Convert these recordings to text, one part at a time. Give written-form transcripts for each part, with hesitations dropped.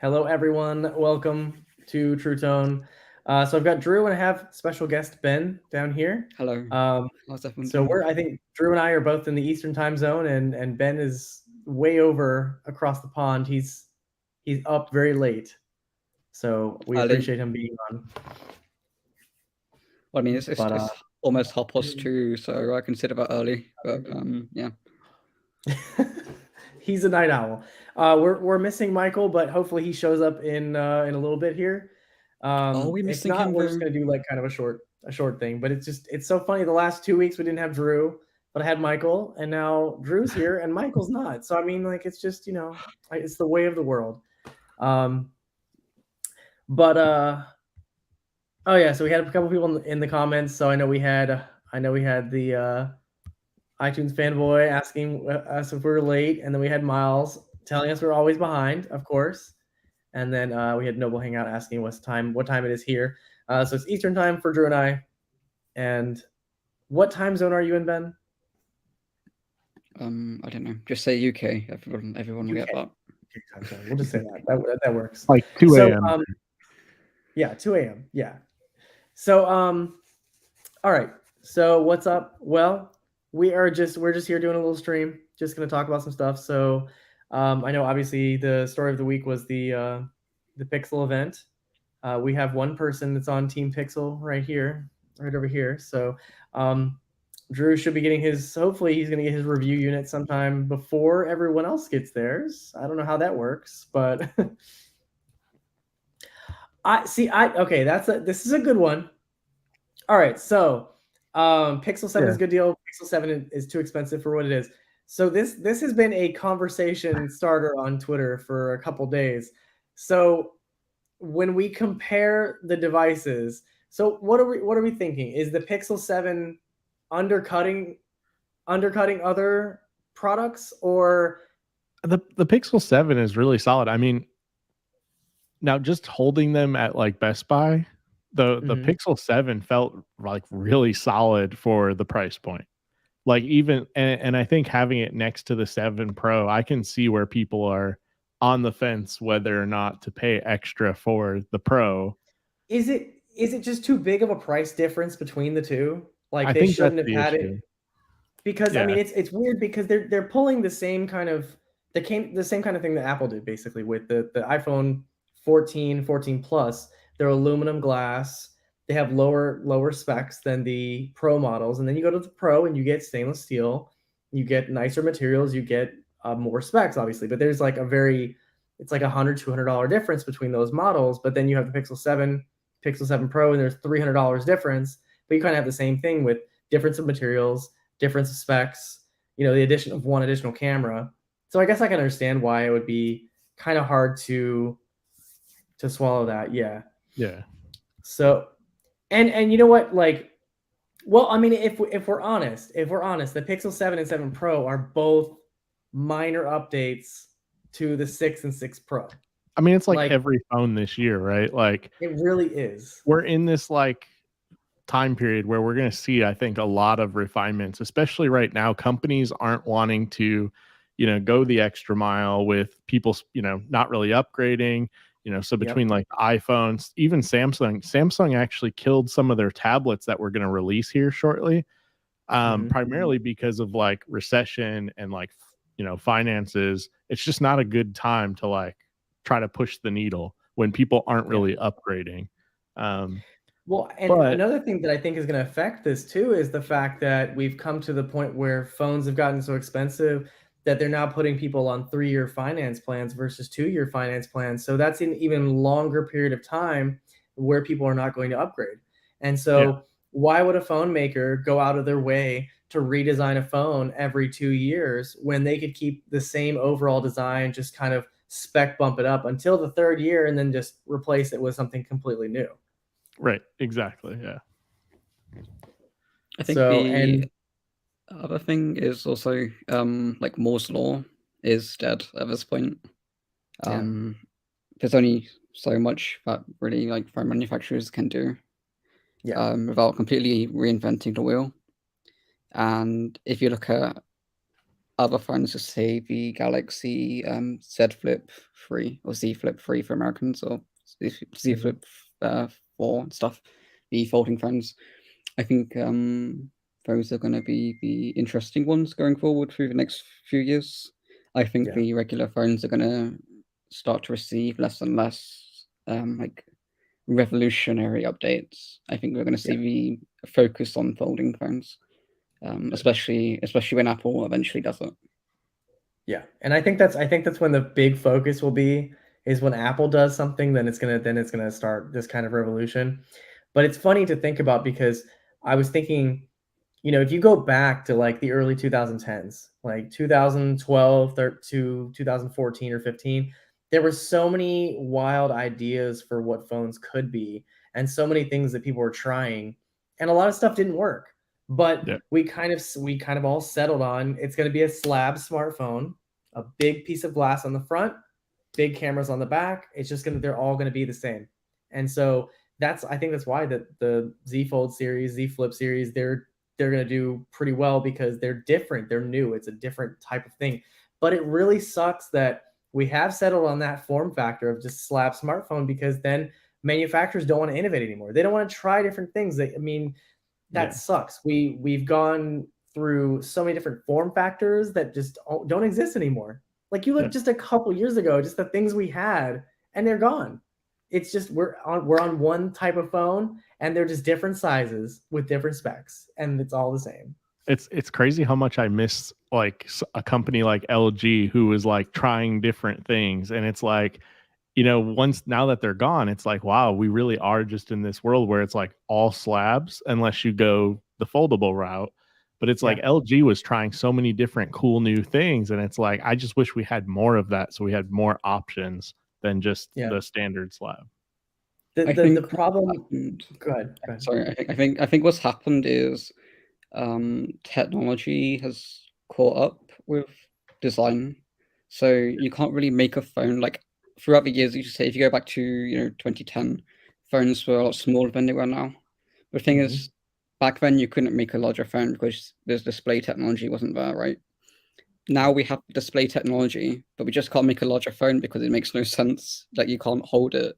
Hello, everyone. Welcome to True Tone. So I've got Drew and I have special guest Ben down here. Hello, Um, how's everyone so doing? I think Drew and I are both in the Eastern time zone, and Ben is way over across the pond. He's up very late, so we Early. appreciate him being on. Well, I mean, it's, But it's almost 2:30, so I consider that early. But yeah. he's a night owl. We're missing Michael, but hopefully he shows up in a little bit here. Are we If missing not, him we're just though? gonna do like kind of a short thing. But it's so funny. The last 2 weeks we didn't have Drew, but I had Michael, and now Drew's here and Michael's not. So I mean, like it's just it's the way of the world. Um, but oh yeah, so we had a couple people in the comments. So I know we had the iTunes fanboy asking us if we were late, and then we had Miles telling us we're always behind, of course. And then we had Noble Hangout asking what time it is here. So it's Eastern time for Drew and I. And what time zone are you in, Ben? I don't know. Just say UK. Everyone will UK. get that. UK time zone. We'll just say that. That works. Like 2 So a.m. yeah, 2 a.m. Yeah. So all right. So what's up? Well, we're just here doing a little stream. Just gonna talk about some stuff. So I know obviously the story of the week was the Pixel event. We have one person that's on Team Pixel right here, right over here. So Drew should be getting his. Hopefully, he's going to get his review unit sometime before everyone else gets theirs. I don't know how that works, but I see. Okay. This is a good one. All right. So Pixel 7 is a good deal. Pixel 7 is too expensive for what it is. So this has been a conversation starter on Twitter for a couple days. So when we compare the devices, so what are we thinking? Is the Pixel 7 undercutting other products, or The Pixel 7 is really solid. I mean, now just holding them at like Best Buy, the Mhm. Pixel 7 felt like really solid for the price point. Like even and I think having it next to the 7 Pro, I can see where people are on the fence whether or not to pay extra for the Pro. is it just too big of a price difference between the two? Like I they think that's shouldn't have the had it, issue. because I Yeah. mean it's weird because they're pulling the same kind of thing that Apple did basically with the iPhone 14, 14 Plus. They're aluminum glass. They have lower specs than the Pro models, and then you go to the Pro and you get stainless steel. You get nicer materials. You get more specs, obviously, but there's like it's like $100-$200 difference between those models. But then you have the Pixel 7, Pixel 7 Pro, and there's $300 difference. But you kind of have the same thing with difference of materials, difference of specs, the addition of one additional camera. So I guess I can understand why it would be kind of hard to swallow that. Yeah. Yeah. So and you know what? Like, well, I mean, if we're honest, the Pixel 7 and 7 Pro are both minor updates to the 6 and 6 Pro. I mean, it's like Like, every phone this year, right? Like it really is. we're in this like time period where we're going to see, I think, a lot of refinements, especially right now. Companies aren't wanting to, go the extra mile with people, not really upgrading. So Yep. between like iPhones, even Samsung actually killed some of their tablets that we're going to release here shortly, Mhm. primarily because of like recession and like, finances. It's just not a good time to like try to push the needle when people aren't Yeah. really upgrading. Um, Well, and but another thing that I think is going to affect this too is the fact that we've come to the point where phones have gotten so expensive that they're now putting people on 3-year finance plans versus 2-year finance plans. So that's an even longer period of time where people are not going to upgrade. And yeah, so why would a phone maker go out of their way to redesign a phone every 2 years when they could keep the same overall design, just kind of spec bump it up until the third year and then just replace it with something completely new? right, exactly, yeah. I think So, the and other thing is also like Moore's law is dead at this point. yeah, Um, there's only so much that really like phone manufacturers can do yeah, without completely reinventing the wheel. And if you look at other phones, just say the Galaxy Z Flip 3 or Z Flip 3 for Americans, or Z Flip 4 and stuff, the folding phones. I think those are going to be the interesting ones going forward through the next few years. I think Yeah. the regular phones are going to start to receive less and less like revolutionary updates. I think we're going to see the focus on folding phones, especially when Apple eventually does it. Yeah, and I think that's when the big focus will be, is when Apple does something, then it's gonna start this kind of revolution. But it's funny to think about, because I was thinking, if you go back to like the early 2010s, like 2012 to 2014 or 15, there were so many wild ideas for what phones could be, and so many things that people were trying, and a lot of stuff didn't work. But Yeah. we kind of all settled on, it's going to be a slab smartphone, a big piece of glass on the front, big cameras on the back. They're all going to be the same. And so I think that's why the Z Fold series, Z Flip series, they're going to do pretty well, because they're different, they're new, it's a different type of thing. But it really sucks that we have settled on that form factor of just slab smartphone, because then manufacturers don't want to innovate anymore. They don't want to try different things. That sucks. We've gone through so many different form factors that just don't exist anymore. Like, you look just a couple years ago, just the things we had, and they're gone. It's just we're on one type of phone, and they're just different sizes with different specs, and it's all the same. It's crazy how much I miss like a company like LG, who was like trying different things, and it's like, now that they're gone, it's like, wow, we really are just in this world where it's like all slabs unless you go the foldable route. But it's like LG was trying so many different cool new things, and it's like, I just wish we had more of that, so we had more options than just the standard slab. The problem. Go ahead. Sorry, I think what's happened is technology has caught up with design, so you can't really make a phone like throughout the years. You say, if you go back to 2010, phones were a lot smaller than they were now. The thing is, back then you couldn't make a larger phone because the display technology wasn't there, right? Now we have display technology, but we just can't make a larger phone because it makes no sense. Like, you can't hold it.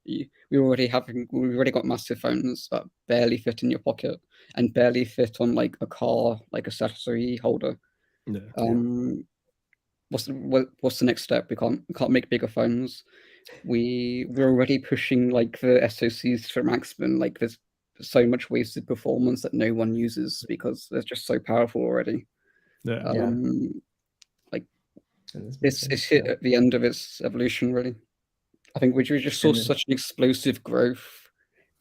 We've already got massive phones that barely fit in your pocket and barely fit on like a car, like accessory holder. What's the next step? We can't make bigger phones. We're already pushing like the SoCs to maximum. Like, there's so much wasted performance that no one uses because they're just so powerful already. Like, it's hit at the end of its evolution, really. I think we just saw such an explosive growth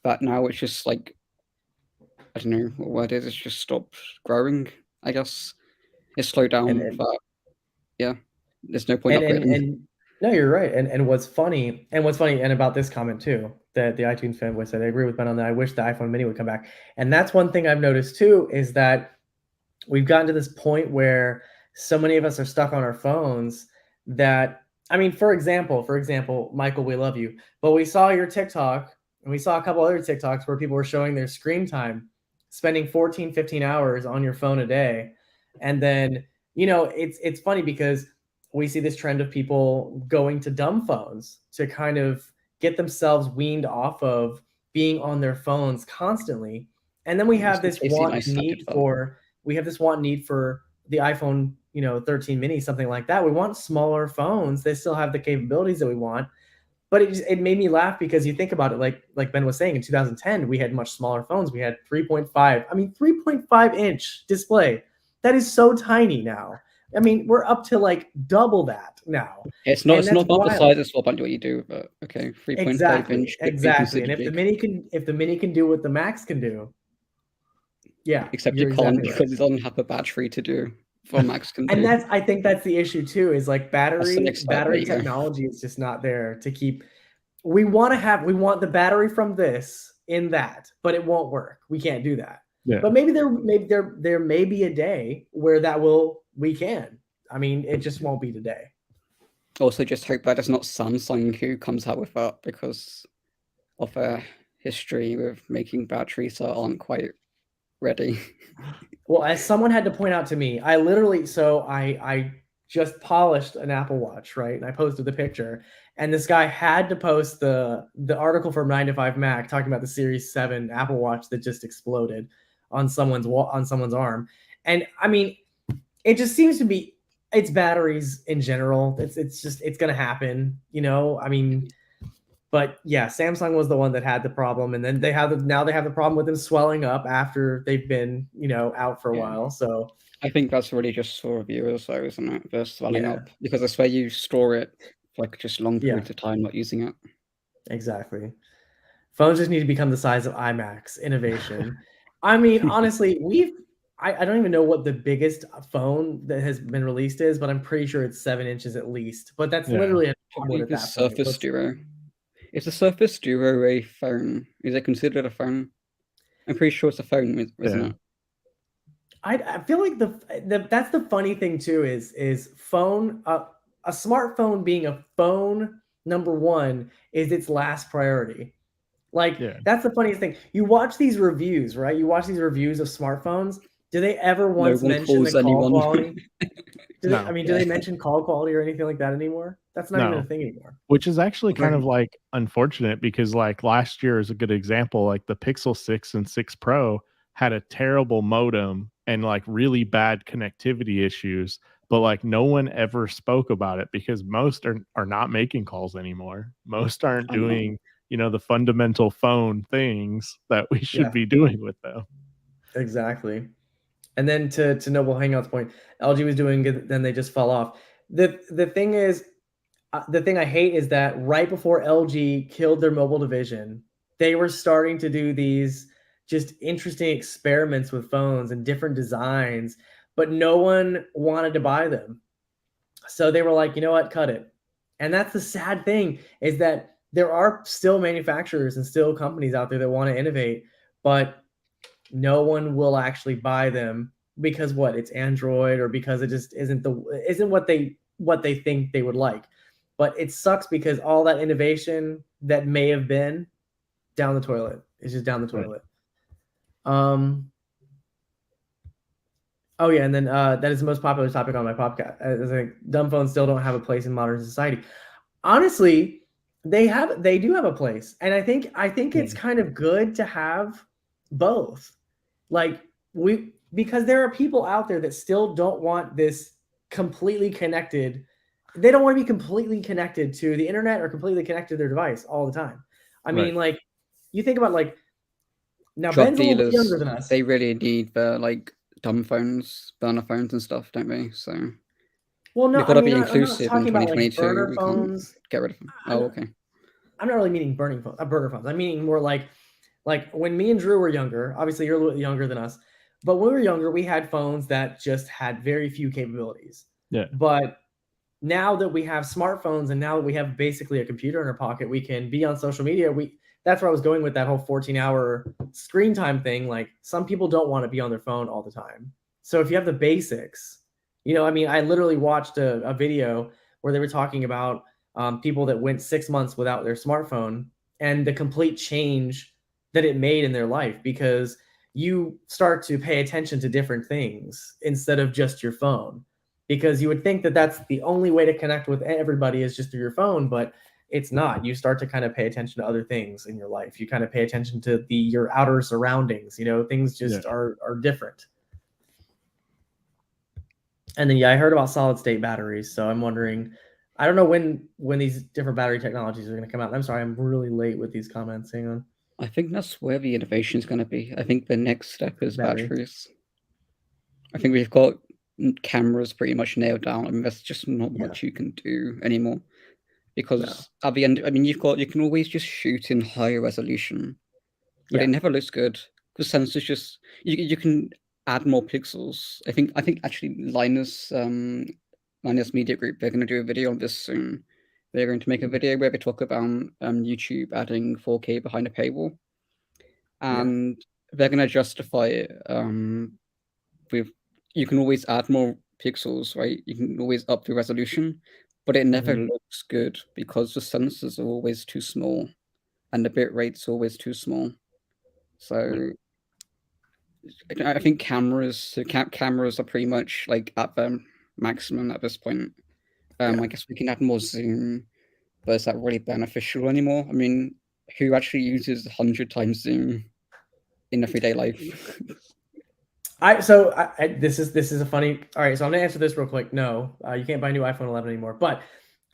that now it's just like, I don't know what word it is. It's just stopped growing, I guess. It's slowed down, but yeah, there's no point upgrading. No, you're right. And what's funny, and about this comment too, that the iTunes fanboy said, I agree with Ben on that. I wish the iPhone mini would come back. And that's one thing I've noticed too, is that we've gotten to this point where so many of us are stuck on our phones that, I mean, for example, Michael, we love you, but we saw your TikTok, and we saw a couple other TikToks where people were showing their screen time, spending 14, 15 hours on your phone a day. And then, it's funny because we see this trend of people going to dumb phones to kind of get themselves weaned off of being on their phones constantly. And then we have this want need for the iPhone, 13 mini, something like that. We want smaller phones. They still have the capabilities that we want. But it made me laugh, because you think about it, like Ben was saying, in 2010, we had much smaller phones. We had 3.5 inch display. That is so tiny now. I mean, we're up to like double that now. It's not the size of swap, what you do, but okay, 3.5 inch. Exactly. And if the mini can do what the Max can do, yeah. Except you can't, because it doesn't have a battery to do what Max can do. And I think that's the issue too, is like battery technology is just not there to keep. We want the battery from this in that, but it won't work. We can't do that. Yeah. But maybe there may be a day where we can. I mean, it just won't be today. Also, just hope that it's not Samsung who comes out with that, because of their history with making batteries that aren't quite ready. Well, as someone had to point out to me, I just polished an Apple Watch, right? And I posted the picture, and this guy had to post the article from 9 to 5 Mac talking about the Series 7 Apple Watch that just exploded on someone's arm. And I mean, it just seems to be it's batteries in general. It's gonna happen, you know. I mean, but yeah, Samsung was the one that had the problem, and then they have the problem with them swelling up after they've been, you know, out for a while. So I think that's really just for reviewers, though, isn't it? They're swelling Yeah. up because that's where you store it for like just long Yeah. periods of time not using it. Exactly. Phones just need to become the size of iMacs. Innovation. I mean, honestly, I don't even know what the biggest phone that has been released is, but I'm pretty sure it's 7 inches at least. But that's Yeah. literally a Probably at the that point. Surface Duo. Is the Surface Duo a phone? Is it considered a phone? I'm pretty sure it's a phone, isn't Yeah. it? I feel like that's the funny thing too is phone a smartphone being a phone, number one, is its last priority. Like Yeah. that's the funniest thing. You watch these reviews, right? You watch these reviews of smartphones. Do they ever once one mention the calls call anyone. quality? Do they? No. I mean, do they mention call quality or anything like that anymore? That's not even No. a thing anymore. Which is actually kind Right. of like unfortunate because like last year is a good example. Like the Pixel 6 and 6 Pro had a terrible modem and like really bad connectivity issues, but like no one ever spoke about it because most are not making calls anymore. Most aren't I know. doing, you know, the fundamental phone things that we should Yeah. be doing with them. Exactly. And then to Noble Hangout's point, LG was doing good, then they just fell off. The thing is, the thing I hate is that right before LG killed their mobile division, they were starting to do these just interesting experiments with phones and different designs, but no one wanted to buy them. So they were like, you know what, cut it. And that's the sad thing is that there are still manufacturers and still companies out there that want to innovate, but no one will actually buy them because what? It's Android or because it just isn't what they think they would like. But it sucks because all that innovation that may have been down the toilet. It's just down the Right. toilet. Oh yeah, and then that is the most popular topic on my podcast. I think dumb phones still don't have a place in modern society. Honestly, they do have a place, and I think it's kind of good to have both. Like because there are people out there that still don't want this completely connected. They don't want to be completely connected to the internet or completely connected to their device all the time. I mean, like you think about like now Drug Ben's a little bit dealers, younger than us. they really need the like dumb phones, burner phones and stuff, don't they? So Well, no, we've got to be I'm not inclusive in talking about like 2022. burner We phones. can't get rid of them. Oh, okay. I'm not really meaning burner phones. I'm meaning more like when me and Drew were younger. Obviously, you're a little bit younger than us, but when we were younger, we had phones that just had very few capabilities. Yeah. But now that we have smartphones and now that we have basically a computer in our pocket, we can be on social media. That's where I was going with that whole 14-hour screen time thing. Like some people don't want to be on their phone all the time. So if you have the basics, you know, I mean, I literally watched a video where they were talking about people that went 6 months without their smartphone and the complete change that it made in their life because you start to pay attention to different things instead of just your phone. Because you would think that that's the only way to connect with everybody is just through your phone, but it's not. You start to kind of pay attention to other things in your life. You kind of pay attention to your outer surroundings. You know, things just are different. And then I heard about solid state batteries, so I'm wondering. I don't know when these different battery technologies are going to come out. I'm sorry, I'm really late with these comments. Hang on. I think that's where the innovation is going to be. I think the next step is batteries. I think we've got cameras pretty much nailed down. I mean, there's just not much you can do anymore because at the end, I mean, you can always just shoot in higher resolution, but it never looks good because sensors just you can add more pixels. I think actually Linus Media Group, they're going to do a video on this soon. They're going to make a video where they talk about YouTube adding 4K behind a paywall, and they're going to justify it with you can always add more pixels, right? You can always up the resolution, but it never looks good because the sensors are always too small and the bit rate's always too small. So I think cameras are pretty much like at them maximum at this point. Yeah. I guess we can add more zoom, but is that really beneficial anymore? I mean, who actually uses 100 times zoom in everyday life? This is a funny. All right, so I'm gonna answer this real quick. No, you can't buy a new iPhone 11 anymore. But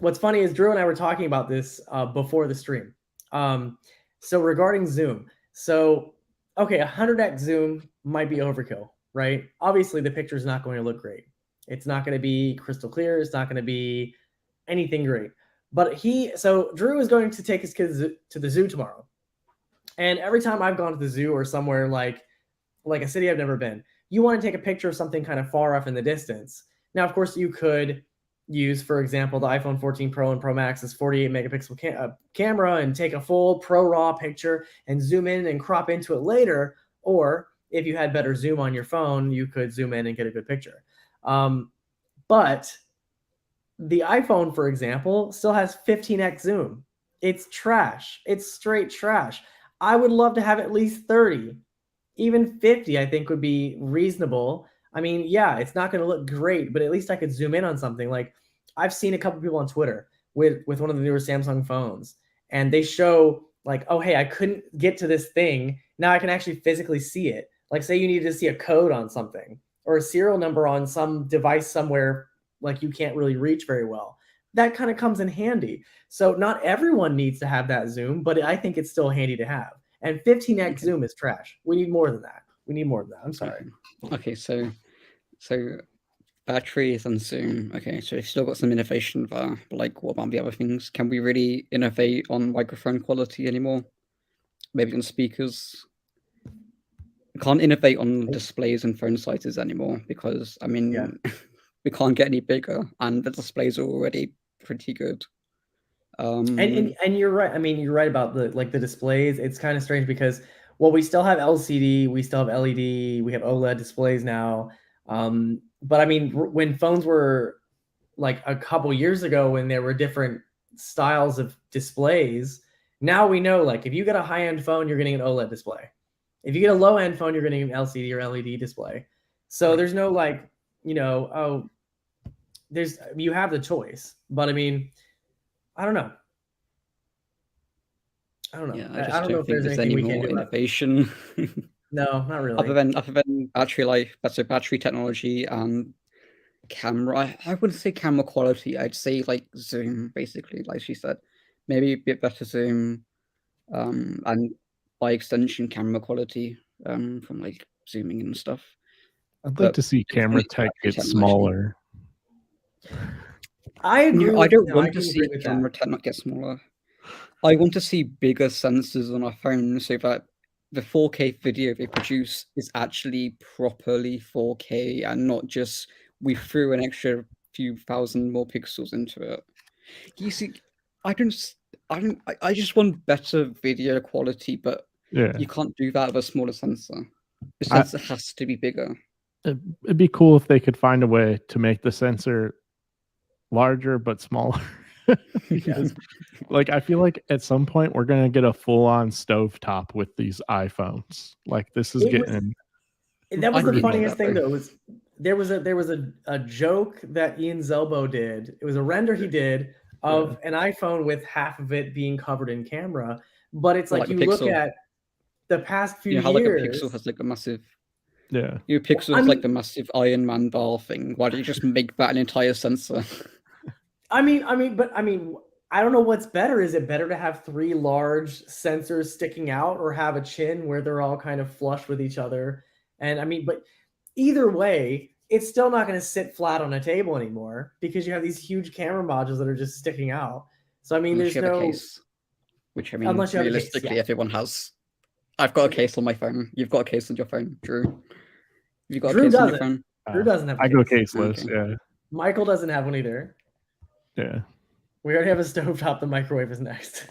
what's funny is Drew and I were talking about this before the stream. So regarding zoom, so okay, 100x zoom might be overkill, right? Obviously, the picture is not going to look great. It's not going to be crystal clear. It's not going to be anything great. But Drew is going to take his kids to the zoo tomorrow, and every time I've gone to the zoo or somewhere like a city I've never been, you want to take a picture of something kind of far off in the distance. Now, of course, you could use, for example, the iPhone 14 Pro and Pro Max's 48 megapixel camera and take a full Pro RAW picture and zoom in and crop into it later. Or if you had better zoom on your phone, you could zoom in and get a good picture. But the iPhone, for example, still has 15x zoom. It's trash. It's straight trash. I would love to have at least 30. Even 50, I think, would be reasonable. I mean, yeah, it's not going to look great, but at least I could zoom in on something. Like, I've seen a couple people on Twitter with one of the newer Samsung phones, and they show like, oh, hey, I couldn't get to this thing. Now I can actually physically see it. Like, say you needed to see a code on something or a serial number on some device somewhere like you can't really reach very well. That kind of comes in handy. So not everyone needs to have that zoom, but I think it's still handy to have. And 15x zoom is trash. We need more than that. We need more than that. I'm sorry. Okay, so batteries and zoom. Okay, so we've still got some innovation there. But like, what about the other things? Can we really innovate on microphone quality anymore? Maybe on speakers? We can't innovate on displays and phone sizes anymore because, I mean, we can't get any bigger, and the displays are already pretty good. And you're right. I mean, you're right about the displays. It's kind of strange because, well, we still have LCD, we still have LED, we have OLED displays now. But I mean, when phones were like a couple years ago, when there were different styles of displays, now we know, like, if you get a high-end phone, you're getting an OLED display. If you get a low-end phone, you're getting an LCD or LED display. So there's no like, you have the choice. But I mean, I don't know. Yeah, I don't know if there's anything we can do. Innovation. No, not really. Other than battery life, so battery technology and camera. I wouldn't say camera quality. I'd say like zoom, basically, like she said. Maybe a bit better zoom, and by extension, camera quality, from like zooming and stuff. I'd like to see camera tech get smaller. I agree. I don't want to see camera tech not get smaller. I want to see bigger sensors on our phone so that the 4K video they produce is actually properly 4K and not just we threw an extra few thousand more pixels into it. You see, I just want better video quality, but you can't do that with a smaller sensor. The sensor has to be bigger. It'd be cool if they could find a way to make the sensor larger but smaller. Like, I feel like at some point we're gonna get a full-on stovetop with these iPhones. Like, this is getting. That was the funniest thing, though. There was a joke that Ian Zelbo did. It was a render he did of an iPhone with half of it being covered in camera. But it's like you look at the past few years. How like a Pixel has like a massive. Yeah. Your Pixel is like the massive Iron Man bar thing. Why don't you just make that an entire sensor? I mean, I don't know what's better. Is it better to have 3 large sensors sticking out or have a chin where they're all kind of flush with each other? And I mean, but either way, it's still not going to sit flat on a table anymore because you have these huge camera modules that are just sticking out. So I mean, there's no case, which I mean, realistically, everyone has. I've got a case on my phone. You've got a case on your phone, Drew. You've got a case on your phone. Drew doesn't have. I go caseless. Okay. Yeah. Michael doesn't have one either. Yeah. We already have a stovetop. The microwave is next.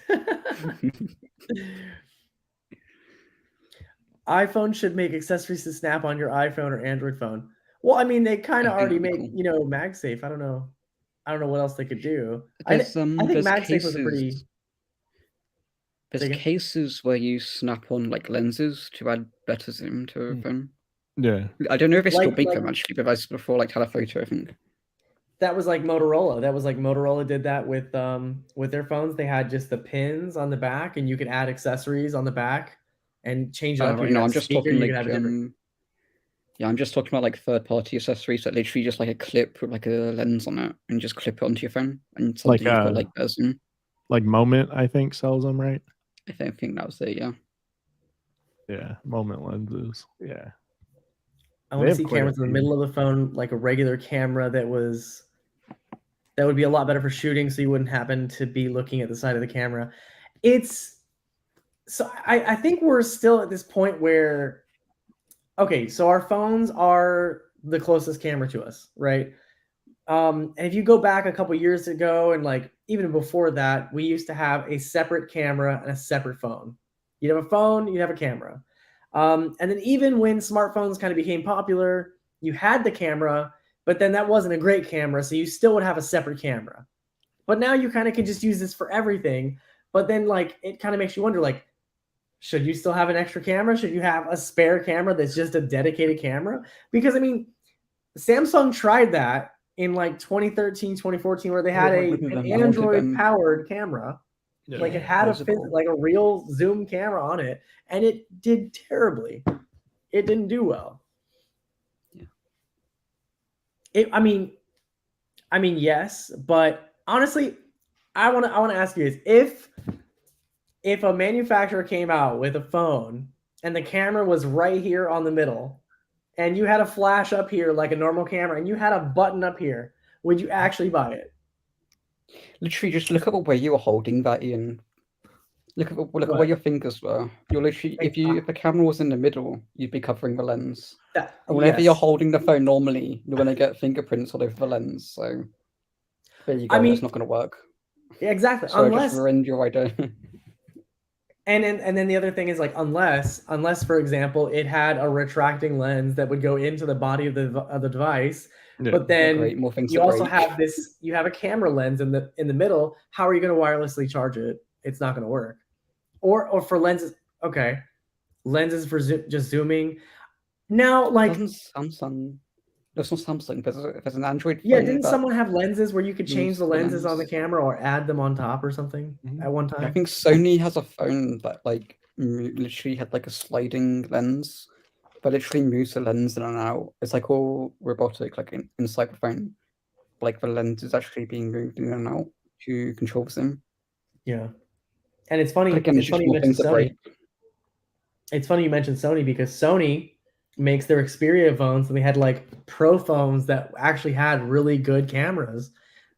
iPhone should make accessories to snap on your iPhone or Android phone. Well, I mean, they kind of already make, MagSafe. I don't know what else they could do. I think MagSafe was a pretty. There's cases where you snap on like lenses to add better zoom to a phone. Yeah. I don't know if they still make them actually, but that's before like telephoto, I think. that was like Motorola. That was like Motorola did that with their phones. They had just the pins on the back, and you could add accessories on the back and change it up. You Right, could no, have I'm a just speaker. talking You like could have a different. yeah, I'm just talking about like third-party accessories that literally just like a clip with like a lens on it and just clip it onto your phone and suddenly you've got like a zoom. Like Moment, I think sells them, right? I think that was it. Yeah. Yeah, Moment lenses. Yeah, I They want to have see quite a cameras in the few. middle of the phone, like a regular camera that would be a lot better for shooting, so you wouldn't happen to be looking at the side of the camera. It's so I think we're still at this point where, okay, so our phones are the closest camera to us, right? And if you go back a couple years ago, and like even before that, we used to have a separate camera and a separate phone. You'd have a phone, you'd have a camera. And then even when smartphones kind of became popular, you had the camera, but then that wasn't a great camera, so you still would have a separate camera. But now you kind of can just use this for everything. But then like it kind of makes you wonder, like, should you still have an extra camera? Should you have a spare camera that's just a dedicated camera? Because I mean, Samsung tried that in like 2013, 2014, where they had an Android powered camera. Like it had like a real zoom camera on it, and it did terribly. It didn't do well. Yeah. I mean, yes, but honestly, I want to ask you this: if a manufacturer came out with a phone and the camera was right here on the middle, and you had a flash up here like a normal camera, and you had a button up here, would you actually buy it? Literally, just look at where you were holding that in. Look at where your fingers were. You're literally, if the camera was in the middle, you'd be covering the lens. And whenever you're holding the phone normally, you're gonna get fingerprints all over the lens. So there you go. I mean, it's not gonna work. Yeah, exactly. So I just ruined your idea. And then the other thing is like unless for example it had a retracting lens that would go into the body of the device, but then you also have you have a camera lens in the middle. How are you going to wirelessly charge it? It's not going to work. Or for lenses, okay, lenses for just zooming. Now, like Samsung. There's no Samsung. There's an Android phone. Yeah, didn't someone have lenses where you could change the lenses on the camera or add them on top or something at one time? I think Sony has a phone that like literally had like a sliding lens, but literally moves the lens in and out. It's like all robotic, like inside the phone. Like the lens is actually being moved in and out to control the zoom. Yeah, and it's funny. Again, it's funny you mentioned Sony. It's funny you mentioned Sony because Sony makes their Xperia phones, and they had like pro phones that actually had really good cameras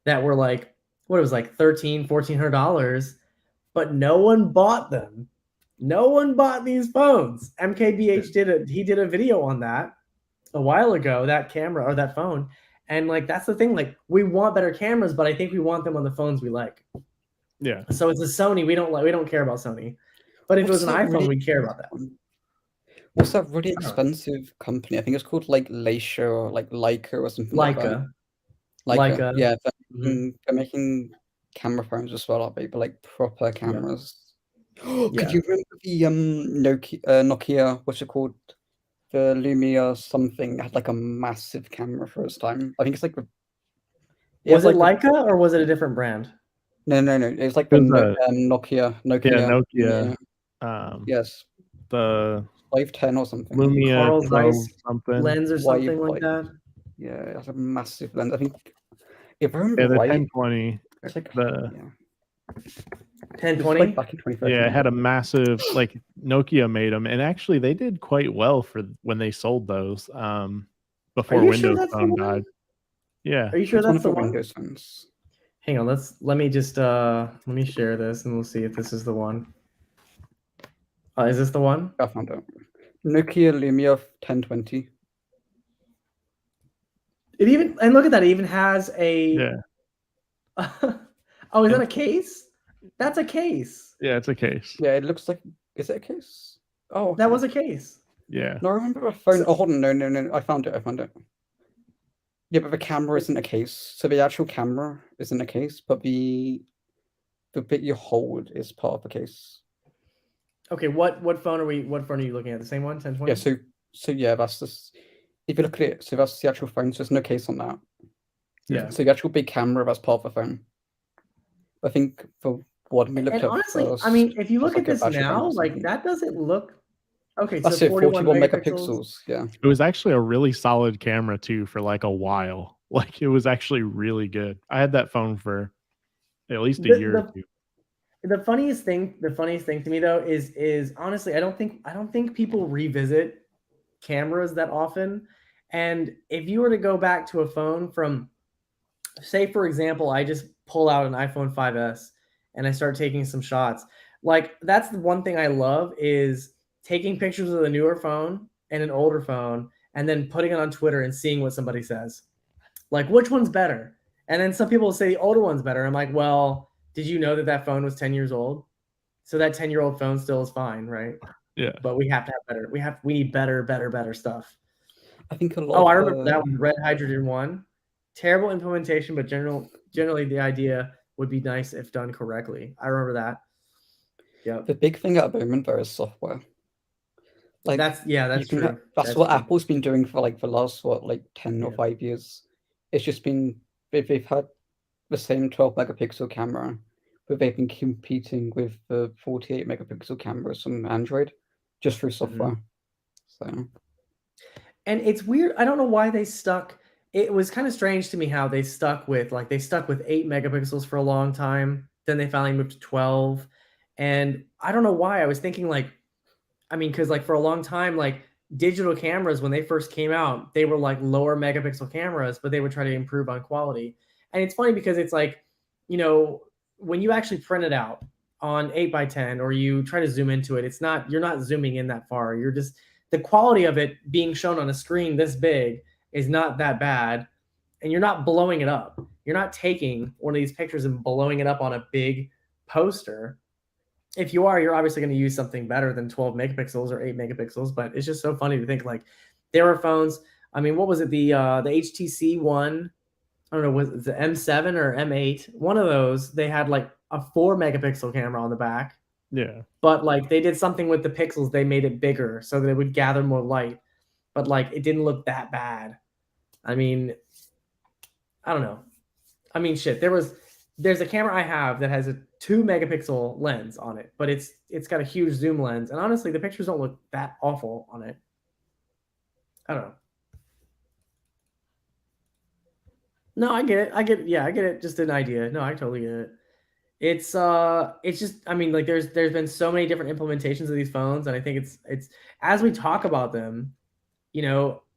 that were like, what it was like $1,300-$1,400, but no one bought them. No one bought these phones. MKBH did a video on that a while ago, that camera or that phone. And like that's the thing, like we want better cameras, but I think we want them on the phones we like. Yeah. So it's a Sony, we don't care about Sony. But if it was an iPhone, we'd care about that. What's that really expensive company? I think it's called like Leica or like Leica or something like that. Leica. Yeah, they're making camera phones as well, aren't they? But like proper cameras. Yeah. Could you remember the Nokia, what's it called? The Lumia something had like a massive camera for its time. I think it's like was it like Leica or was it a different brand? No. It's like the Nokia. Yeah, Nokia. Yes. The Wave 10 or something. Lumia Carl Zeiss something. lens or something like that. Yeah, it has a massive lens. I think if I remember the right, 1020. It's like the 1020. Like back in 2013. Yeah, it had a massive like Nokia made them, and actually they did quite well for when they sold those. Before Windows Phone died. Yeah. Are you sure that's the one? Windows phones. Hang on, let me just let me share this and we'll see if this is the one. Is this the one? I found it. Nokia Lumia 1020. It even, and look at that, it even has a oh, is that a case? That's a case. Yeah, it's a case. Yeah, it looks like, is it a case? Oh, okay. That was a case. Yeah. No, I remember a phone. Oh, hold on, no. I found it. Yeah, but the camera isn't a case. So the actual camera isn't a case, but the bit you hold is part of the case. Okay, what phone are you looking at? The same one, 1020? Yeah, so yeah, that's just, if you look at it, so that's the actual phone, so there's no case on that. Yeah. So the actual big camera that's part of the phone. I think for what we looked And at honestly, first I mean, if you was look at like a this battery bank now, or like something. that doesn't look okay. So That's it, 41 41 megapixels. megapixels. Yeah. It was actually a really solid camera too for like a while. Like it was actually really good. I had that phone for at least a year or The, two. the funniest thing to me though is honestly, I don't think people revisit cameras that often. And if you were to go back to a phone from, say for example, I just pull out an iPhone 5s and I start taking some shots. Like that's the one thing I love is taking pictures of a newer phone and an older phone and then putting it on Twitter and seeing what somebody says. Like which one's better? And then some people say the older one's better. I'm like, well, did you know that phone was 10 years old? So that 10-year-old phone still is fine, right? Yeah. But we have to have better. We need better stuff. I think a lot Oh, of I remember that one, Red Hydrogen 1. Terrible implementation, but generally the idea would be nice if done correctly. I remember that. Yep. the big thing at the moment though is software. Like That's true. That's what true. Apple's been doing for like the last 10 or 5 years. It's just been they've had the same 12 megapixel camera, but they've been competing with the 48 megapixel cameras from Android just through software. So And it's weird. I don't know why they stuck. It was kind of strange to me how they stuck with 8 megapixels for a long time. Then they finally moved to 12. And I don't know why. I was thinking because for a long time, digital cameras, when they first came out, they were like lower megapixel cameras, but they would try to improve on quality. And it's funny because it's when you actually print it out on 8x10 or you try to zoom into it, you're not zooming in that far. You're just, the quality of it being shown on a screen this big is not that bad. And you're not blowing it up. You're not taking one of these pictures and blowing it up on a big poster. If you are, you're obviously going to use something better than 12 megapixels or 8 megapixels, but it's just so funny to think there were phones. I mean, what was it? The HTC One, I don't know, was it the M7 or M8? One of those, they had a 4 megapixel camera on the back. Yeah. But they did something with the pixels. They made it bigger so that it would gather more light. But it didn't look that bad. I mean, I don't know. I mean, shit. There's a camera I have that has a 2 megapixel lens on it, but it's got a huge zoom lens. And honestly, the pictures don't look that awful on it. I don't know. No, I get it. Yeah, I get it. Just an idea. No, I totally get it. It's just, I mean, there's been so many different implementations of these phones, and I think it's as we talk about them,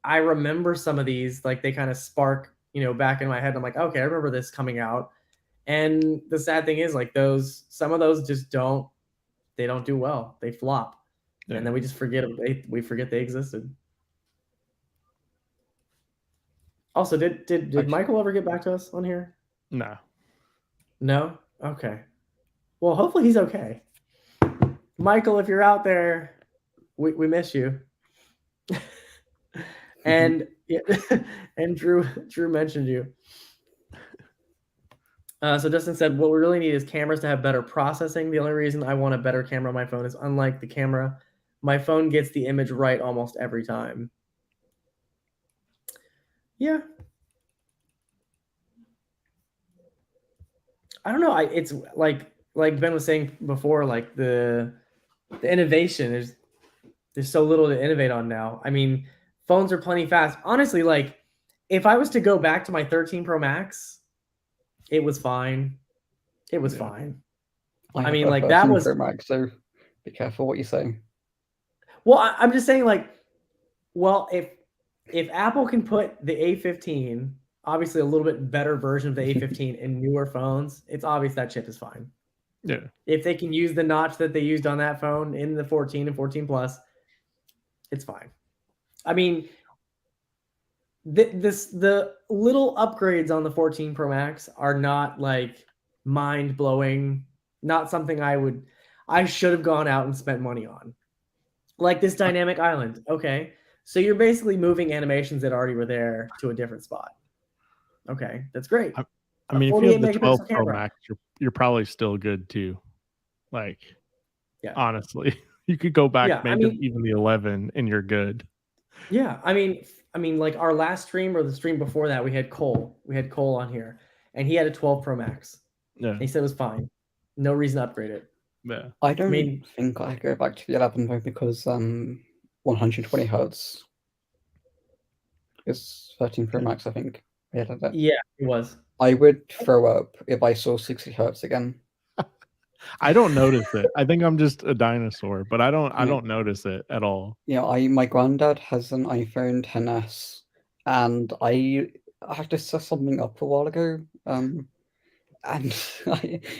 I remember some of these, they kind of spark, back in my head. I'm like, okay, I remember this coming out. And the sad thing is some of those just don't do well. They flop. Yeah. And then we just forget they existed. Also, did Michael ever get back to us on here? No. No? Okay. Well, hopefully he's okay. Michael, if you're out there, we miss you. And and Drew mentioned you. So Justin said, what we really need is cameras to have better processing. The only reason I want a better camera on my phone is, unlike the camera, my phone gets the image right almost every time. Yeah. I don't know. It's like Ben was saying before, the innovation, there's so little to innovate on now. I mean, phones are plenty fast. Honestly, if I was to go back to my 13 Pro Max, it was fine. It was fine. I mean, that was Pro Max, so be careful what you say. Well, I'm just saying, well, if Apple can put the A15, obviously a little bit better version of the A15 in newer phones, it's obvious that chip is fine. Yeah. If they can use the notch that they used on that phone in the 14 and 14 Plus, it's fine. I mean, the little upgrades on the 14 Pro Max are not mind blowing. Not something I should have gone out and spent money on. Like this dynamic island. Okay, so you're basically moving animations that already were there to a different spot. Okay, that's great. I mean, if you have the 12 Pro Max, you're probably still good too. Yeah. Honestly, you could go back even the 11 and you're good. Yeah, I mean, like our last stream or the stream before that, we had Cole. We had Cole on here, and he had a 12 Pro Max. Yeah, He said it was fine. No reason to upgrade it. yeah. I I don't mean, think I go back to the 11 though because 120 hertz is 13 Pro Max. I think. Yeah, yeah, it was. I would throw up if I saw 60 hertz again. I don't notice it. I think I'm just a dinosaur, but I Yeah. don't notice it at all. Yeah, my granddad has an iPhone XS, and I had to set something up a while ago, and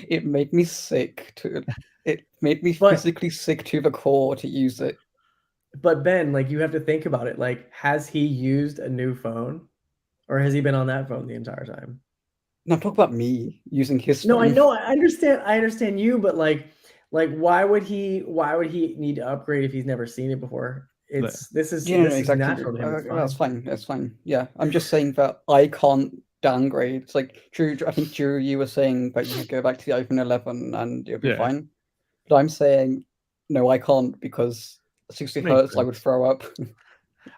it made me sick to. It made me But- physically sick to the core to use it. But Ben, like you have to think about it. Like, has he used a new phone, or has he been on that phone the entire time? No, talk about me using his No, I phone. know, I understand you, but like why would he need to upgrade if he's never seen it before? This is Yeah, no, this is exactly. natural to him. It's That's fine. fine. That's fine. Yeah, I'm just saying that I can't downgrade. It's like Drew. I think Drew, you were saying that you could go back to the iPhone 11 and it'll be Yeah. fine. But I'm saying no, I can't because 60 Makes hertz, I sense. would throw up.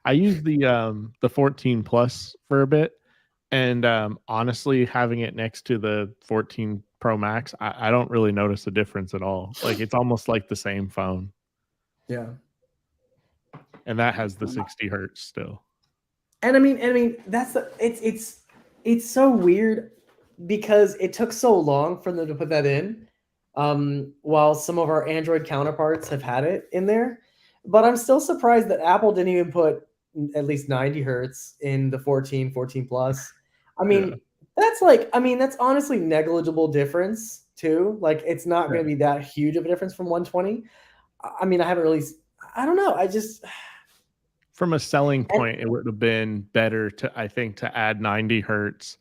I used the 14 plus for a bit, and honestly, having it next to the 14 Pro Max, I don't really notice a difference at all. Like it's almost like the same phone, Yeah. and that has the 60 hertz still. And I mean that's it's so weird because it took so long for them to put that in. While some of our Android counterparts have had it in there. But I'm still surprised that Apple didn't even put at least 90 hertz in the 14 plus. I mean, Yeah. that's honestly negligible difference too. Like it's not going to be that huge of a difference from 120. I mean, I don't know. From a selling point, it would have been better to add 90 hertz.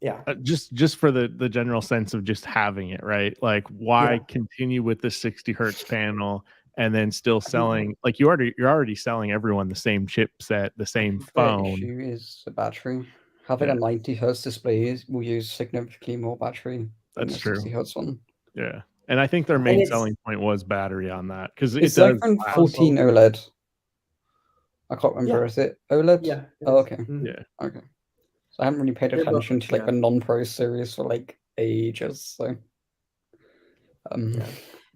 Yeah. Just for the general sense of just having it, right? Like why Yeah. continue with the 60 hertz panel and then still selling like you're already selling everyone the same chipset, the same The phone. issue is the battery. Having a 90 hertz display will use significantly more battery than That's the true. 60 hertz one. Yeah. And I think their And main it's- selling point was battery on that because it Is the does iPhone last. 14 OLED? I can't remember. Yeah. Is it OLED? Yeah. it Oh, is. okay. Mhm. Yeah. Okay. So I haven't really paid They're both- attention to like the non-pro series for like ages. So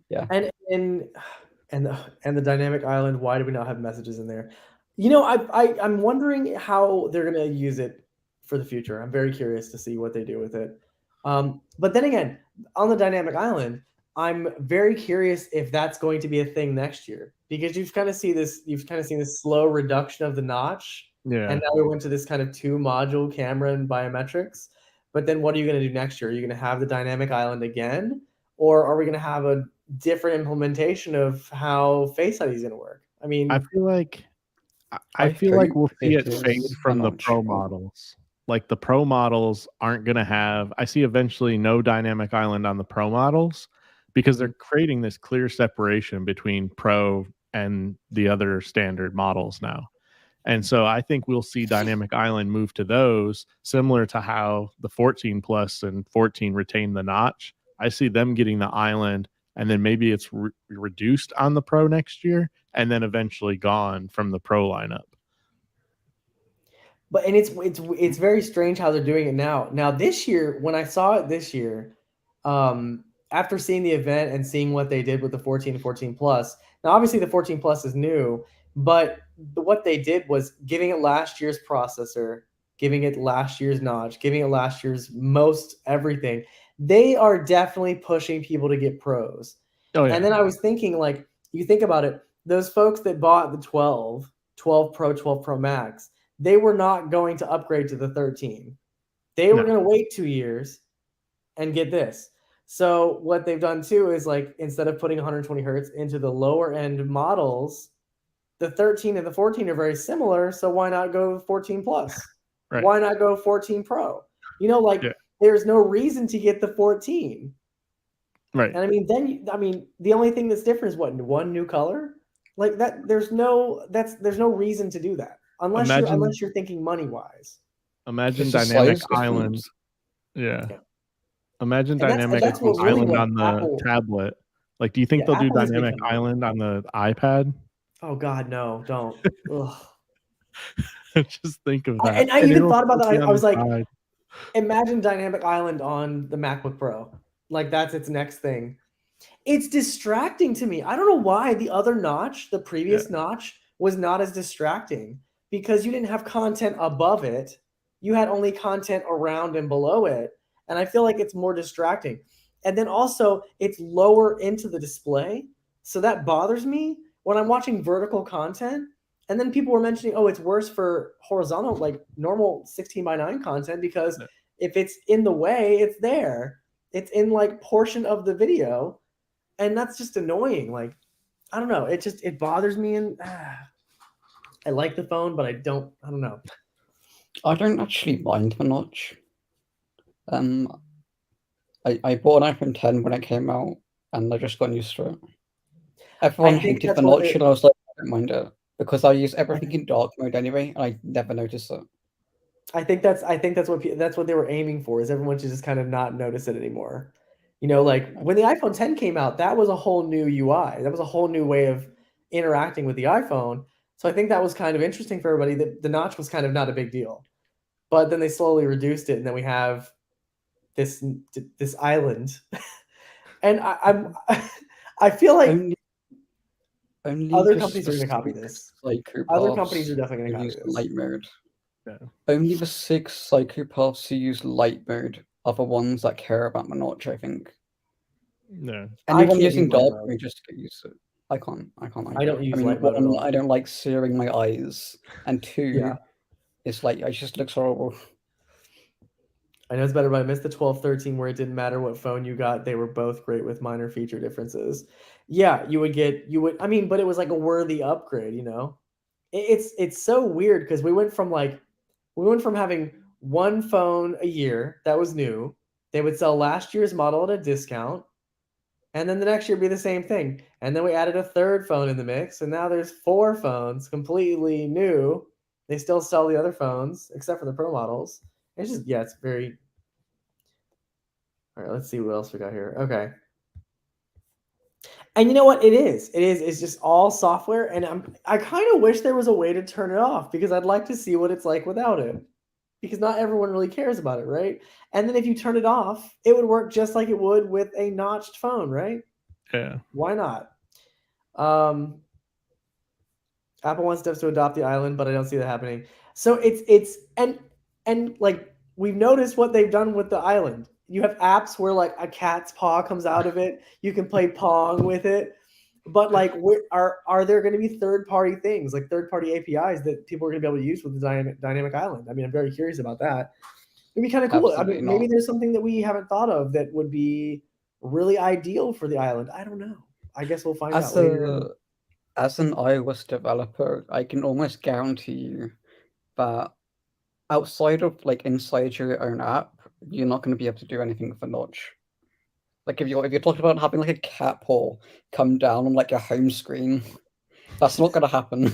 yeah. And the dynamic island, why do we not have messages in there? You know, I'm wondering how they're gonna use it for the future. I'm very curious to see what they do with it. But then again, on the dynamic island, I'm very curious if that's going to be a thing next year because you've kind of seen this slow reduction of the notch. Yeah. And now we went to this kind of 2-module camera and biometrics. But then what are you going to do next year? Are you going to have the dynamic island again? Or are we going to have a different implementation of how Face ID is going to work? I mean, I feel like I we'll hope see it it fade is from a the notch. pro models. Like the pro models aren't going to have, I see eventually no dynamic island on the pro models because they're creating this clear separation between pro and the other standard models now. And so I think we'll see dynamic island move to those similar to how the 14 plus and 14 retain the notch. I see them getting the island and then maybe it's reduced on the pro next year and then eventually gone from the pro lineup. but and it's very strange how they're doing it now. Now this year, when I saw it this year, after seeing the event and seeing what they did with the 14 and 14 plus, now obviously the 14 plus is new, but what they did was giving it last year's processor, giving it last year's notch, giving it last year's most everything. They are definitely pushing people to get pros. Oh yeah. And then I was thinking, like, you think about it, those folks that bought the 12 Pro, 12 Pro Max, they were not going to upgrade to the 13. They were going to wait 2 years and get this. So what they've done too is like instead of putting 120 hertz into the lower end models, the 13 and the 14 are very similar. So why not go 14 plus? Right. Why not go 14 Pro? You know, like there's no reason to get the 14. Right. And I mean, the only thing that's different is what, one new color? Like that, there's no reason to do that unless you're thinking money wise. Imagine It's the dynamic size island. difference. Yeah. Yeah. Imagine And dynamic that's what really island what on the Apple- tablet. Like, do you think Yeah, they'll do Apple is dynamic making money. island on the iPad? Oh God, no, don't. Ugh. Just think of that. And I And even it'll thought about still that. be I on was the like, side. imagine Dynamic Island on the MacBook Pro. Like that's its next thing. It's distracting to me. I don't know why the other notch, the previous notch, was not as distracting because you didn't have content above it. You had only content around and below it. And I feel like it's more distracting. And then also, it's lower into the display. So that bothers me when I'm watching vertical content. And then people were mentioning, oh, it's worse for horizontal, like normal 16:9 content because Yeah. if it's in the way, it's there. It's in like portion of the video, and that's just annoying. Like, I don't know. It bothers me, and I like the phone, but I don't know. I don't actually mind the notch. I bought an iPhone 10 when it came out, and I just got used to it. Everyone think hated that's the what notch, it- and I was like, I don't mind it because I use everything in dark mode anyway, and I never notice it. I think that's what they were aiming for, is everyone should just kind of not notice it anymore. You know, like when the iPhone 10 came out, that was a whole new UI. That was a whole new way of interacting with the iPhone. So I think that was kind of interesting for everybody. That the notch was kind of not a big deal, but then they slowly reduced it, and then we have this island, and I feel like Only other the companies are going to copy this. Other companies are psychopaths definitely going who to use copy this. light mode. Yeah. Only the 6 psychopaths who use light mode are the ones that care about the notch, I think. No. Anyone can't using use light dark mode. mode just get used to it. I can't I don't use mean, light mode at one, all. I don't like searing my eyes, and 2, Yeah. it's like it just looks horrible. I know it's better, but I missed the 12-13 where it didn't matter what phone you got. They were both great with minor feature differences. Yeah, I mean, but it was like a worthy upgrade, you know? It's so weird because we went from having one phone a year that was new. They would sell last year's model at a discount, and then the next year be the same thing. And then we added a third phone in the mix, and now there's 4 phones completely new. They still sell the other phones except for the Pro models. It's just, yeah, it's very. All right, let's see what else we got here. Okay. And you know what? It's just all software, and I kind of wish there was a way to turn it off because I'd like to see what it's like without it. Because not everyone really cares about it, right? And then if you turn it off, it would work just like it would with a notched phone, right? Yeah. Why not? Apple wants devs to adopt the island, but I don't see that happening. So it's and like we've noticed what they've done with the island. You have apps where like a cat's paw comes out of it. You can play Pong with it. But like, are there going to be third-party things, like third-party APIs that people are going to be able to use with the dynamic island? I mean, I'm very curious about that. It'd be kind of cool. I Absolutely mean, maybe not. there's something that we haven't thought of that would be really ideal for the island. I don't know. I guess we'll find out later. As an iOS developer, I can almost guarantee you that outside of like inside your own app, you're not going to be able to do anything with a notch. Like if you're talking about having like a cat paw come down on like your home screen, that's not going to happen.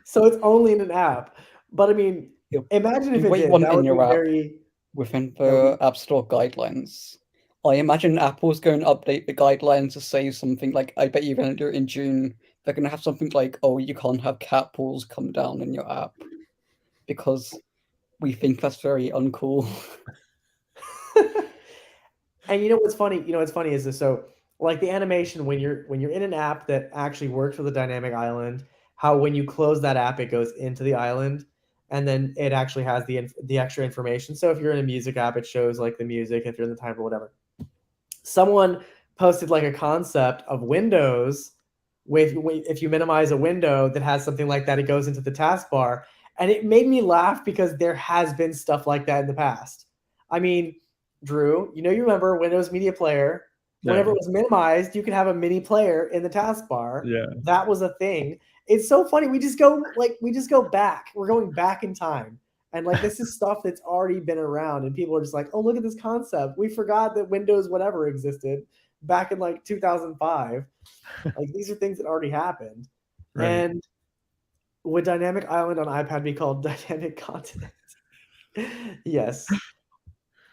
So it's only in an app. But I mean, You- imagine if you it wait did. one That in would be your app very. within That would the App Store guidelines. I imagine Apple's going to update the guidelines to say something like, I bet you're going to do it in June. They're going to have something like, oh, you can't have cat paws come down in your app because we think that's very uncool. And you know what's funny? You know what's funny is this. So like the animation when you're in an app that actually works with a dynamic island, how when you close that app it goes into the island, and then it actually has the extra information. So if you're in a music app, it shows like the music. If you're in the timer, whatever. Someone posted like a concept of windows with if you minimize a window that has something like that, it goes into the taskbar, and it made me laugh because there has been stuff like that in the past. I mean, Drew, you remember Windows Media Player. Whenever it was minimized, you could have a mini player in the taskbar. Yeah. That was a thing. It's so funny. We just go back. We're going back in time. And like this is stuff that's already been around, and people are just like, "Oh, look at this concept. We forgot that Windows whatever existed back in like 2005." Like these are things that already happened. Right. And would Dynamic Island on iPad be called Dynamic Continent? Yes.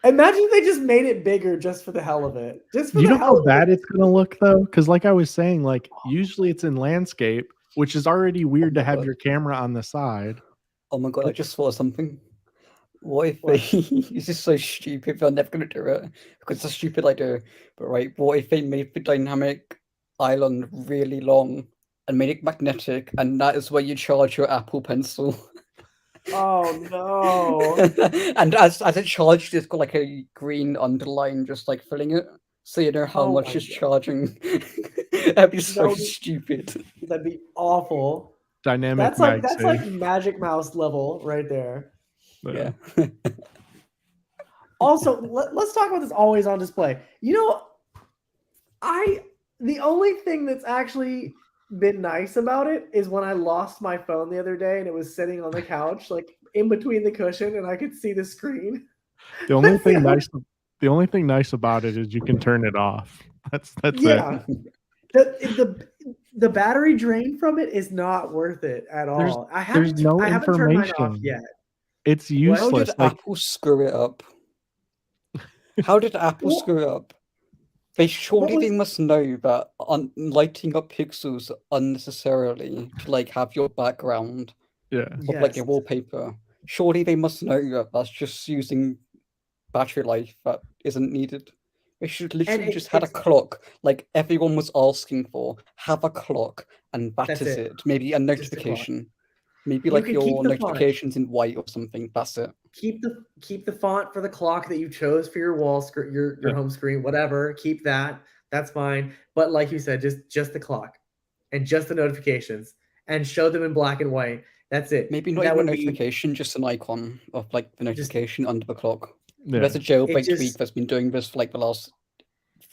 Imagine if they just made it bigger just for the hell of it. Just for You the know hell how of bad it. it's gonna look though? Because like I was saying, like usually it's in landscape. which is already weird to my have God. your camera on the side. Oh my God, I just thought of something. What if What? this is so stupid, they're never gonna do it because it's a stupid idea. But right, what if they made the dynamic island really long and made it magnetic, and that is where you charge your Apple Pencil? Oh no. And as it charged, it's got like a green underline just like filling it, so you know how Oh much my it's God. charging. That'd be so would be- stupid. That'd be awful. Dynamic That's like MagSafe. Magic Mouse level right there. Yeah. Also, let's talk about this always on display. You know, the only thing that's actually been nice about it is when I lost my phone the other day and it was sitting on the couch, like in between the cushion, and I could see the screen. The only That's the thing only- nice the only thing nice about it is you can turn it off. That's Yeah. it. The battery drain from it is not worth it at There's- all. I there's haven't no I haven't turned mine off information. yet. It's How useless. did Like Apple screw it up? How did Apple What- screw it up? They surely was- they must know that lighting up pixels unnecessarily to like have your background yeah. of like your Yes. wallpaper. Surely they must know that that's just using battery life that isn't needed. They should literally it- just had a it's- clock, like everyone was asking for. Have a clock, and that That's is it. it. Maybe a clock. notification. Maybe You like can keep your the font. notifications in white or something. That's it. Keep the font for the clock that you chose for your wall screen, your Yeah. home screen, whatever. Keep that. That's fine. But like you said, just the clock and just the notifications, and show them in black and white. That's it. Maybe not That even a would be- notification, just an icon of like the notification under the clock. Yeah. There's a jailbreak tweak just- that's been doing this for like the last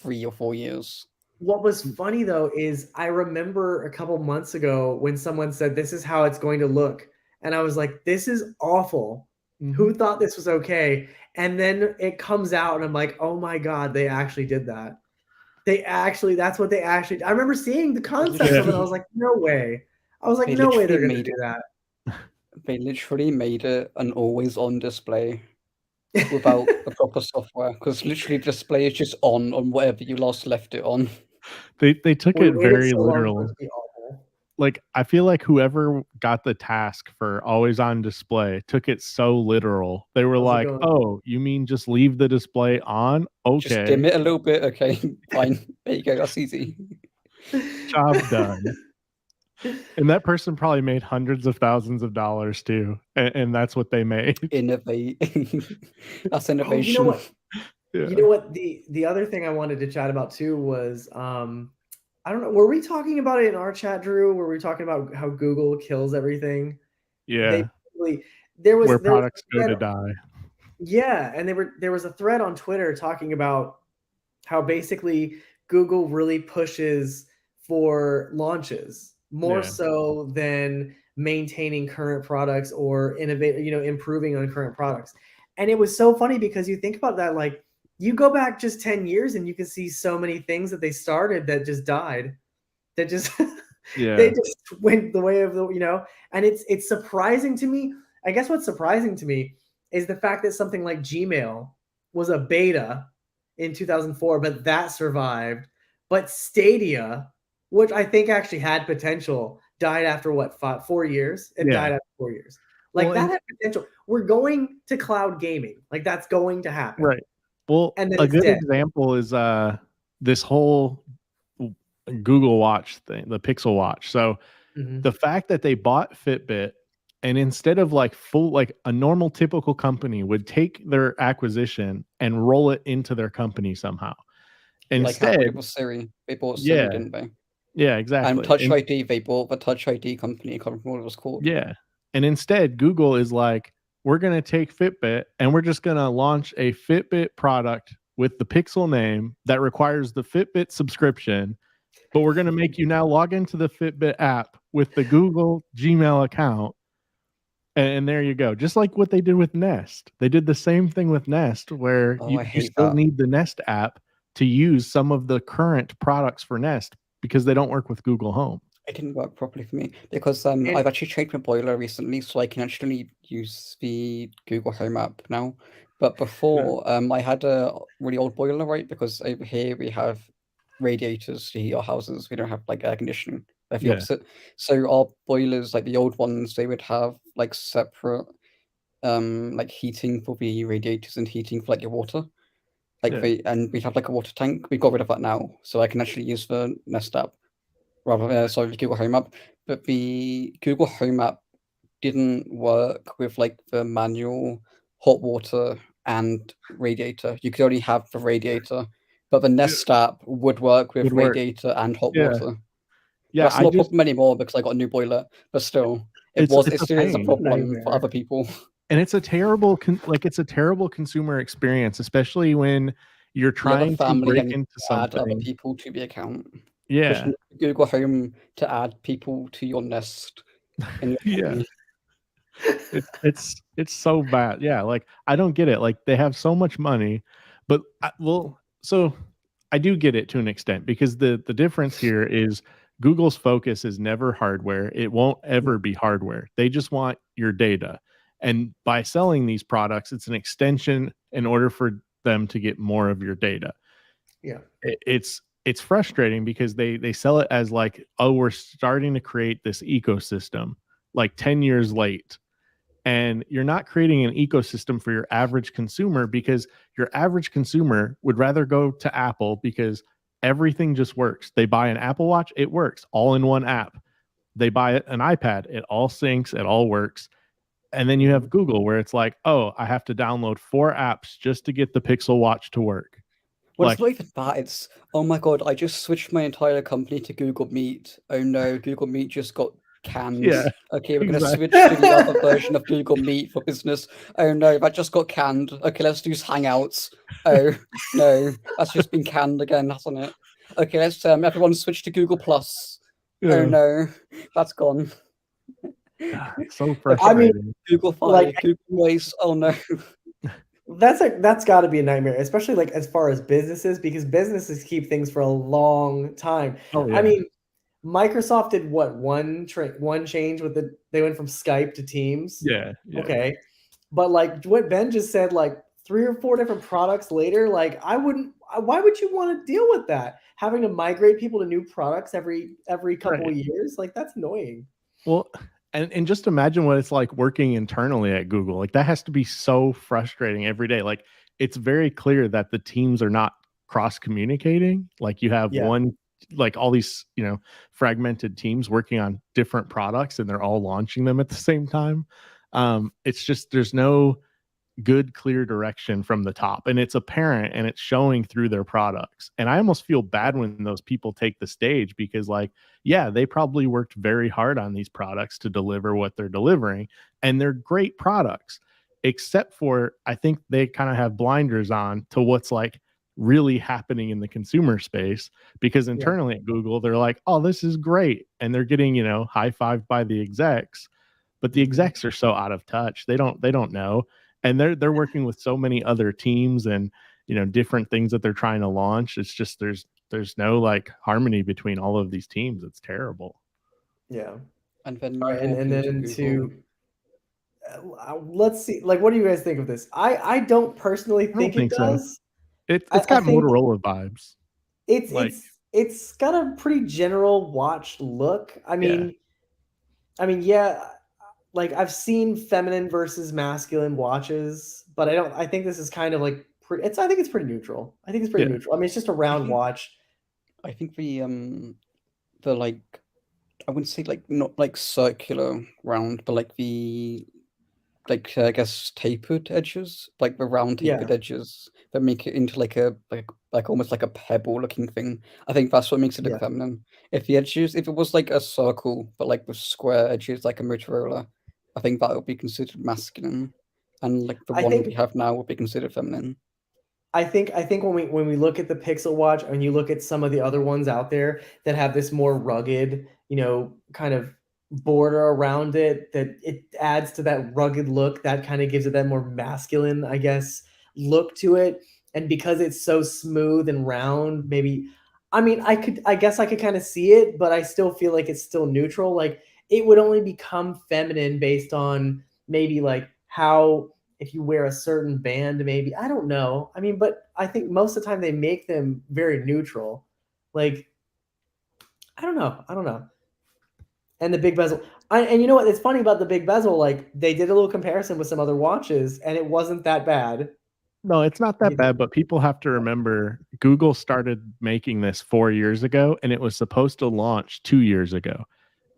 3 or 4 years. What was funny though is I remember a couple months ago when someone said this is how it's going to look, and I was like, this is awful. Who thought this was okay? And then it comes out, and I'm like, oh my god, they actually did that. That's what they actually. I remember seeing the concept of it. I was like, no way. I was like, They no way they're literally going to made do it. that. They literally made it an always-on display without the proper software, because literally the display is just on whatever you last left it on. They took We it waited very so long for it literal. to be awful. Like I feel like whoever got the task for always on display took it so literal. They were How's it like, going? "Oh, you mean just leave the display on? Just Okay, dim it a little bit. Okay, fine. There you go. That's easy. job done." And that person probably made hundreds of thousands of dollars too, and that's what they made. Innovate. That's Oh, innovation. you know what? Yeah. You know what? The other thing I wanted to chat about too was I don't know. Were we talking about it in our chat, Drew? Were we talking about how Google kills everything? Yeah, There was where there was products a go to thread- die. Yeah, and there was a thread on Twitter talking about how basically Google really pushes for launches more Yeah. so than maintaining current products or improving on current products. And it was so funny because you think about that, like you go back just 10 years and you can see so many things that they started that just died, that just Yeah, they just went the way of and it's surprising to me. I guess what's surprising to me is the fact that something like Gmail was a beta in 2004, but that survived. But Stadia, which I think actually had potential, died after 4 years? It Yeah. died after 4 years. Like Well, that and- had potential. We're going to cloud gaming. Like that's going to happen. right. Well, And then a it's good dead. example is this whole Google Watch thing, the Pixel Watch. So Mhm. the fact that they bought Fitbit, and instead of like a normal typical company would take their acquisition and roll it into their company somehow. Like how Instead, it was Siri. They bought Siri, Yeah. didn't they? yeah, exactly. And Touch And- ID, they bought the Touch ID company. I can't remember what it was called. Yeah. And instead, Google is like, we're going to take Fitbit and we're just going to launch a Fitbit product with the Pixel name that requires the Fitbit subscription. But we're going to make you now log into the Fitbit app with the Google Gmail account. And there you go. Just like what they did with Nest. They did the same thing with Nest, where Oh, you I hate still that. need the Nest app to use some of the current products for Nest because they don't work with Google Home. It didn't work properly for me because I've actually changed my boiler recently, so I can actually use the Google Home app now. But before, I had a really old boiler, right? Because over here we have radiators to heat our houses. We don't have like air conditioning. They're the Yeah. opposite. So our boilers, like the old ones, they would have like separate like heating for the radiators and heating for like your water. Like Yeah. and we have like a water tank. We got rid of that now, so I can actually use the Nest app rather sorry, the Google Home app. But the Google Home app didn't work with like the manual hot water and radiator. You could only have the radiator, but the Nest app would work with Would work. radiator and hot Yeah. water. Yeah. That's I not a just problem anymore because I got a new boiler, but still, it's it a still is a pain. problem for Nightmare. other people. And it's a terrible it's a terrible consumer experience, especially when you're You have a trying to family break and you into add other something. people to the account. Yeah. Push Google Home to add people to your Nest in your Yeah. family. It's so bad. Yeah, like I don't get it. Like they have so much money, but so I do get it to an extent because the difference here is Google's focus is never hardware. It won't ever be hardware. They just want your data. And by selling these products, it's an extension in order for them to get more of your data. Yeah. It's frustrating because they sell it as like, oh, we're starting to create this ecosystem like 10 years late. And you're not creating an ecosystem for your average consumer because your average consumer would rather go to Apple because everything just works. They buy an Apple Watch, it works all in one app. They buy an iPad, it all syncs, it all works. And then you have Google where it's like, oh, I have to download 4 apps just to get the Pixel Watch to work. Well, Like, it's not even that. It's, oh my God, I just switched my entire company to Google Meet. Oh no, Google Meet just got canned. Yeah, Okay, we're going to exactly. switch to the other version of Google Meet for business. Oh no, that just got canned. Okay, let's use Hangouts. Oh no, that's just been canned again, hasn't it? Okay, let's everyone switch to Google Plus. Oh Yeah. no, that's gone. It's so I mean, frustrating. Google Fi, like- Google Voice. Oh no. that's got to be a nightmare, especially like as far as businesses, because businesses keep things for a long time. Oh, yeah. I mean, Microsoft did what, one change with they went from Skype to Teams. Yeah. Okay. But like what Ben just said, like 3 or 4 different products later, like why would you want to deal with that? Having to migrate people to new products every couple Right. of years, like that's annoying. Well, and just imagine what it's like working internally at Google. Like that has to be so frustrating every day. Like it's very clear that the teams are not cross communicating. Like you have one, like all these, fragmented teams working on different products and they're all launching them at the same time. It's just, there's no good clear direction from the top, and it's apparent and it's showing through their products. And I almost feel bad when those people take the stage because like, yeah, they probably worked very hard on these products to deliver what they're delivering, and they're great products, except for I think they kind of have blinders on to what's like really happening in the consumer space, because internally at Google they're like, oh, this is great, and they're getting high-fived by the execs, but the execs are so out of touch, they don't know. And they're working with so many other teams and different things that they're trying to launch. It's just there's no like harmony between all of these teams. It's terrible. Yeah. And then All right, and then Google. let's see, like, what do you guys think of this? I don't personally think it does. It's I got think Motorola vibes. It's got a pretty general watch look. I mean, yeah, like I've seen feminine versus masculine watches, but I think this is kind of like I think it's pretty neutral. I think it's pretty neutral. I mean, it's just a round watch. I think the like, I wouldn't say like not like circular round, but like the I guess tapered edges, like the round tapered edges that make it into like a like almost like a pebble looking thing. I think that's what makes it look feminine. If it was like a circle but like with square edges like a Motorola, I think that would be considered masculine, and like the one we have now would be considered feminine. I think when we look at the Pixel Watch and you look at some of the other ones out there that have this more rugged, kind of border around it, that it adds to that rugged look, that kind of gives it that more masculine, I guess, look to it. And because it's so smooth and round, maybe, I mean, I guess I could kind of see it, but I still feel like it's still neutral. Like it would only become feminine based on maybe like how, if you wear a certain band, maybe, I don't know. I mean, but I think most of the time they make them very neutral. Like, I don't know. And the big bezel. And you know what? It's funny about the big bezel. Like they did a little comparison with some other watches, and it wasn't that bad. No, it's not that bad, but people have to remember Google started making this 4 years ago and it was supposed to launch 2 years ago.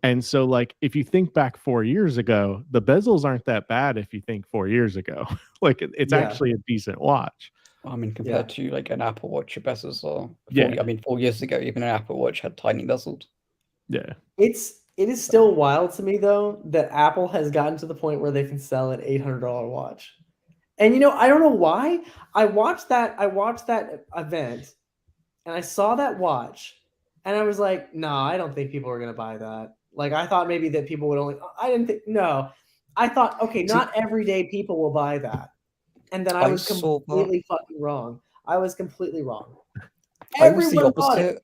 And so like if you think back 4 years ago, the bezels aren't that bad if you think 4 years ago. Like it's Yeah. actually a decent watch. I mean, compared to like an Apple Watch, your bezels are. Yeah. I mean, 4 years ago, even an Apple Watch had tiny bezels. Yeah. It is still wild to me though that Apple has gotten to the point where they can sell an $800 watch. And you know, I don't know why. I watched that event and I saw that watch and I was like, nah, I don't think people are gonna buy that. Like I thought maybe that people would only I didn't think no. I thought, okay, not everyday people will buy that. And then I was completely fucking wrong. I was completely wrong. I was the Everyone bought it. opposite.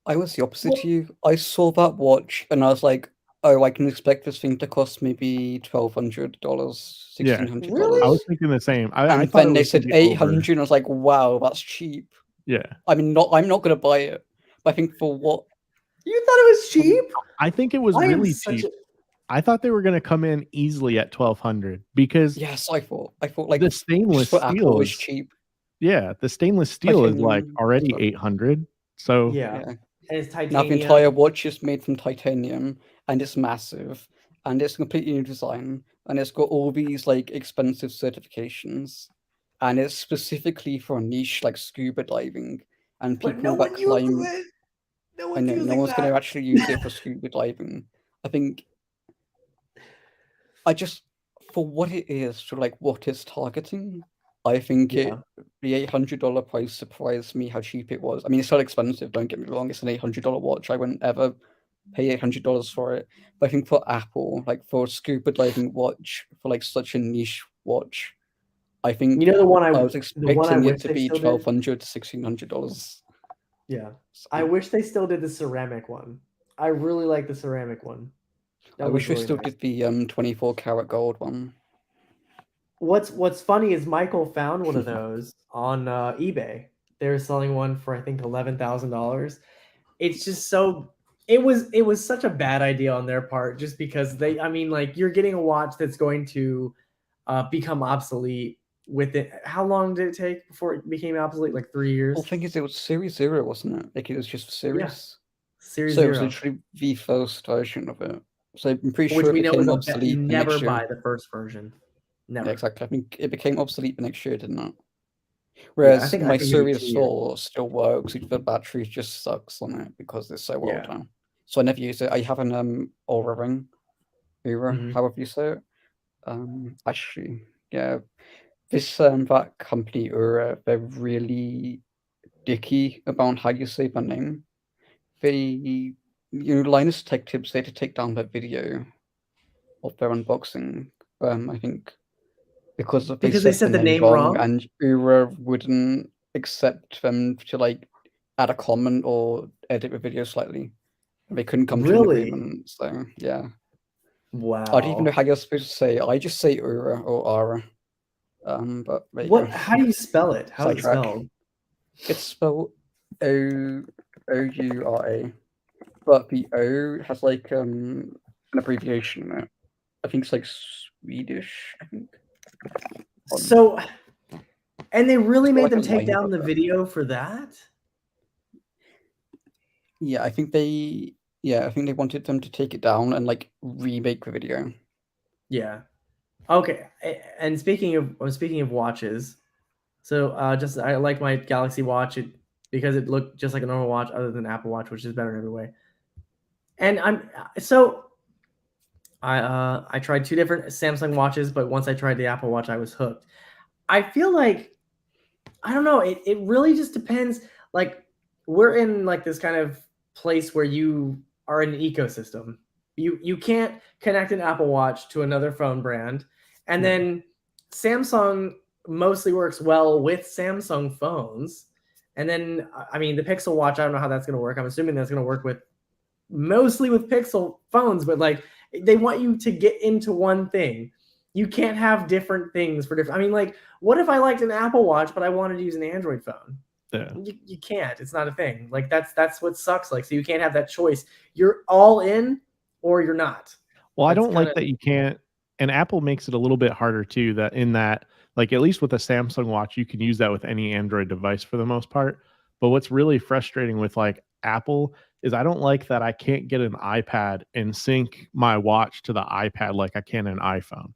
I was the opposite to you. I saw that watch and I was like, oh, I can expect this thing to cost maybe $1,200, $1,600. Really? I was thinking the same. I And thought then it they was said gonna be over. 800 and I was like, wow, that's cheap. Yeah. I mean, I'm not gonna buy it. But I think for what You thought it was cheap? I think it was really cheap. I thought they were going to come in easily at 1,200 because yes, I thought like the stainless for steel Apple is is cheap. Yeah, the stainless steel is like Titanium, already but- 800. So Yeah. And it's Now the titanium. entire watch is made from titanium and it's massive and it's a completely new design and it's got all these like expensive certifications and it's specifically for a niche like scuba diving and But people no that one uses climb. it. No I one's know using no one's that. going to actually use it for scuba diving. I think I just for what it is, for like what it's targeting, I think Yeah. the $800 price surprised me how cheap it was. I mean, it's still expensive. Don't get me wrong; it's an $800 watch. I wouldn't ever pay $800 for it. But I think for Apple, like for a scuba diving watch, for like such a niche watch, I think You know the one I was the one I expecting wish it to they be still did? $1,200 to $1,600. Yeah. I wish they still did the ceramic one. I really like the ceramic one. I wish we really still nice. did the 24 karat gold one. What's funny is Michael found one of those on eBay. They were selling one for I think $11,000. It's just so it was such a bad idea on their part just because I mean like you're getting a watch that's going to become obsolete with it. How long did it take before it became obsolete? Like 3 years. Well, the thing is, it was Series 0, wasn't it? Like it was just Series. Series So it was 0, literally the first version of it. So I'm pretty which sure we it know became is obsolete the never next year. buy the first version. Never. Yeah, exactly. I think it became obsolete the next year, didn't it? Whereas I think my maybe Series 2 years. 4 still works. The battery just sucks on it because it's so old Yeah. now. So I never use it. I have an Aura Ring, Mhm. however you say it. Actually, yeah, this that company Aura, they're really dicky about how you say their name. They, Linus Tech Tips, they had to take down their video of their unboxing. I think because they said the name wrong, and Ura wouldn't accept them to like add a comment or edit the video slightly. They couldn't come to an Really? agreement. So yeah. Wow. I don't even know how you're supposed to say it. I just say Ura or Ara. But there you What? go. How do you spell it? How's it Sidetrack. spelled? It's spelled Oura, but the O has like an abbreviation in it. I think it's like Swedish. I think. So, and they really made like them a take line down above the it. video for that? Yeah, I think they wanted them to take it down and like remake the video. Yeah. Okay. And speaking of watches, so just I like my Galaxy Watch because it looked just like a normal watch, other than Apple Watch, which is better in every way. And I tried 2 different Samsung watches, but once I tried the Apple Watch, I was hooked. I feel like I don't know. It really just depends. Like we're in like this kind of place where you are in an ecosystem. You can't connect an Apple Watch to another phone brand, and then Samsung mostly works well with Samsung phones. And then I mean the Pixel Watch, I don't know how that's going to work. I'm assuming that's going to work mostly with Pixel phones, but like they want you to get into one thing. You can't have different things for different. I mean, like, what if I liked an Apple Watch, but I wanted to use an Android phone? Yeah. You can't. It's not a thing. Like that's what sucks. Like, so you can't have that choice. You're all in or you're not. Well, I That's don't like kinda that you can't, and Apple makes it a little bit harder too, that in that, like at least with a Samsung watch, you can use that with any Android device for the most part. But what's really frustrating with like Apple is I don't like that I can't get an iPad and sync my watch to the iPad like I can an iPhone.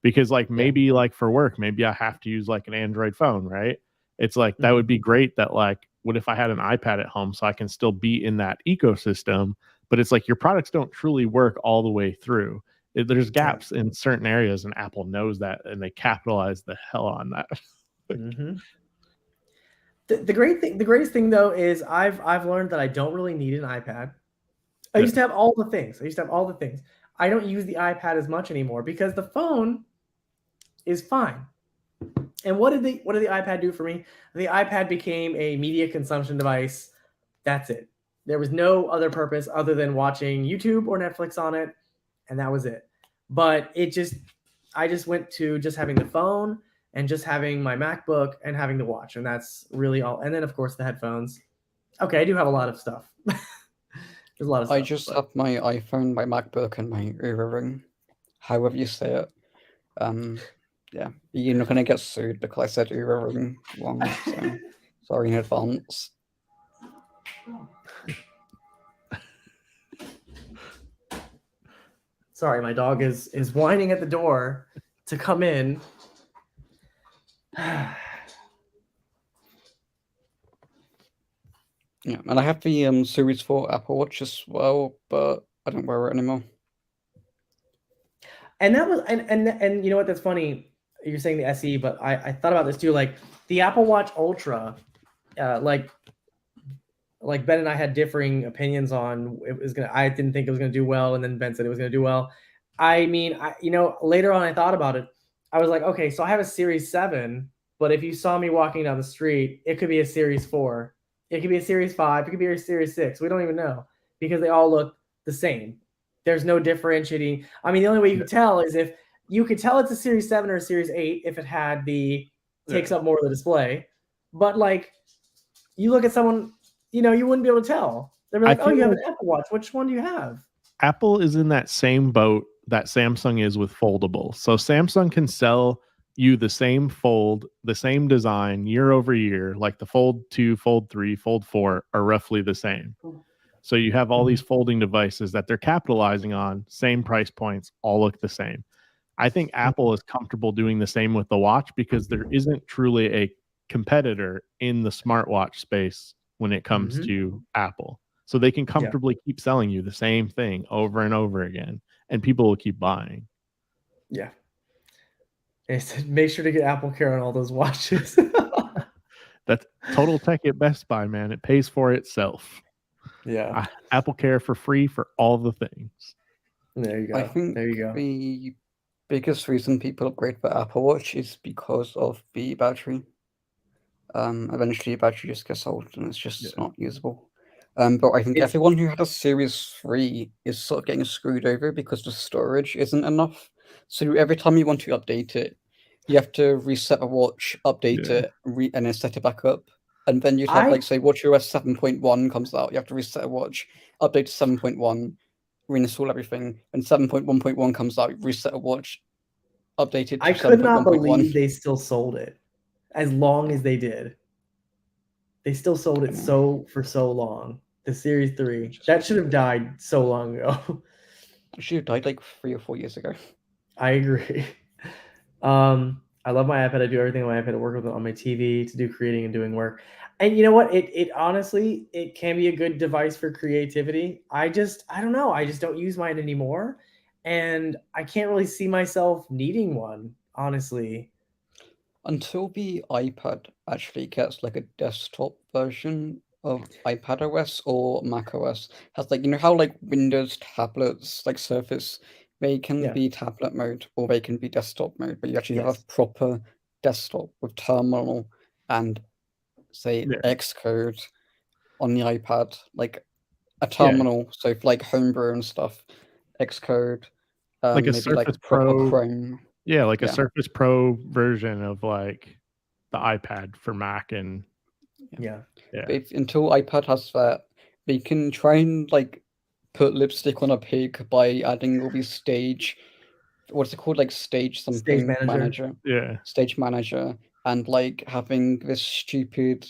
Because like Yeah. maybe like for work, maybe I have to use like an Android phone, right? It's like that Mhm. would be great that like what if I had an iPad at home so I can still be in that ecosystem, but it's like your products don't truly work all the way through. There's Yeah. gaps in certain areas and Apple knows that and they capitalize the hell on that. Mhm. The greatest thing though is I've learned that I don't really need an iPad. I Yeah. used to have all the things. I don't use the iPad as much anymore because the phone is fine. And what did the iPad do for me? The iPad became a media consumption device. That's it. There was no other purpose other than watching YouTube or Netflix on it, and that was it. But I just went to just having the phone and just having my MacBook and having the watch, and that's really all. And then of course the headphones. Okay, I do have a lot of stuff. There's a lot of I stuff. just But have my iPhone, my MacBook, and my Oura Ring. However you say it. Yeah, you're not gonna get sued because I said Oura Ring wrong. So sorry in advance. sorry, my dog is whining at the door to come in. Yeah, and I have the Series 4 Apple Watch as well, but I don't wear it anymore. And that was and you know what, that's funny, you're saying the SE, but I thought about this too. Like the Apple Watch Ultra, like Ben and I had differing opinions on it was gonna. I didn't think it was gonna do well, and then Ben said it was gonna do well. I mean, later on I thought about it. I was like, okay, so I have a Series 7, but if you saw me walking down the street, it could be a Series 4, it could be a Series 5, it could be a Series 6. We don't even know because they all look the same. There's no differentiating. I mean, the only way you could tell is if you could tell it's a Series 7 or a Series 8 if it had the takes up more of the display. But like, you look at someone, you wouldn't be able to tell. They'd be like, "Oh, you have an Apple Watch. Which one do you have?" Apple is in that same boat that Samsung is with foldable. So Samsung can sell you the same fold, the same design year over year, like the Fold 2, Fold 3, Fold 4 are roughly the same. So you have all these folding devices that they're capitalizing on, same price points, all look the same. I think Apple is comfortable doing the same with the watch because there isn't truly a competitor in the smartwatch space when it comes to Apple. So they can comfortably keep selling you the same thing over and over again, and people will keep buying. Yeah. They said, make sure to get Apple Care on all those watches. That's Total Tech at Best Buy, man. It pays for itself. Yeah. Apple Care for free for all the things. There you go. I think there you go. the biggest reason people upgrade for Apple Watch is because of the battery. Eventually, the battery just gets old and it's just not usable. But I think everyone who had a Series 3 is sort of getting screwed over because the storage isn't enough. So every time you want to update it, you have to reset a watch, update it, and then set it back up. And then you'd have, like, say, WatchOS 7.1 comes out. You have to reset a watch, update to 7.1, reinstall everything. And 7.1.1 comes out, reset a watch, update it to I could not 7.1.1. believe they still sold it as long as they did. They still sold it for so long. The Series 3. That should have died so long ago. It should have died like 3 or 4 years ago. I agree. I love my iPad. I do everything on my iPad. I work with it on my TV to do creating and doing work. And you know what? It honestly, it can be a good device for creativity. I don't know. I just don't use mine anymore. And I can't really see myself needing one, honestly. Until the iPad actually gets like a desktop version of iPadOS or macOS, has like, how like Windows tablets, like Surface, they can be tablet mode or they can be desktop mode, but you actually have a proper desktop with terminal and say Xcode on the iPad, like a terminal. So for like Homebrew and stuff, Xcode, like a maybe Surface like Pro Chrome. Yeah, like a Surface Pro version of like the iPad for Mac and Yeah. Yeah. But until iPad has that, they can try and like put lipstick on a pig by adding all these what's it called, like stage something manager. Yeah. stage manager, and like having this stupid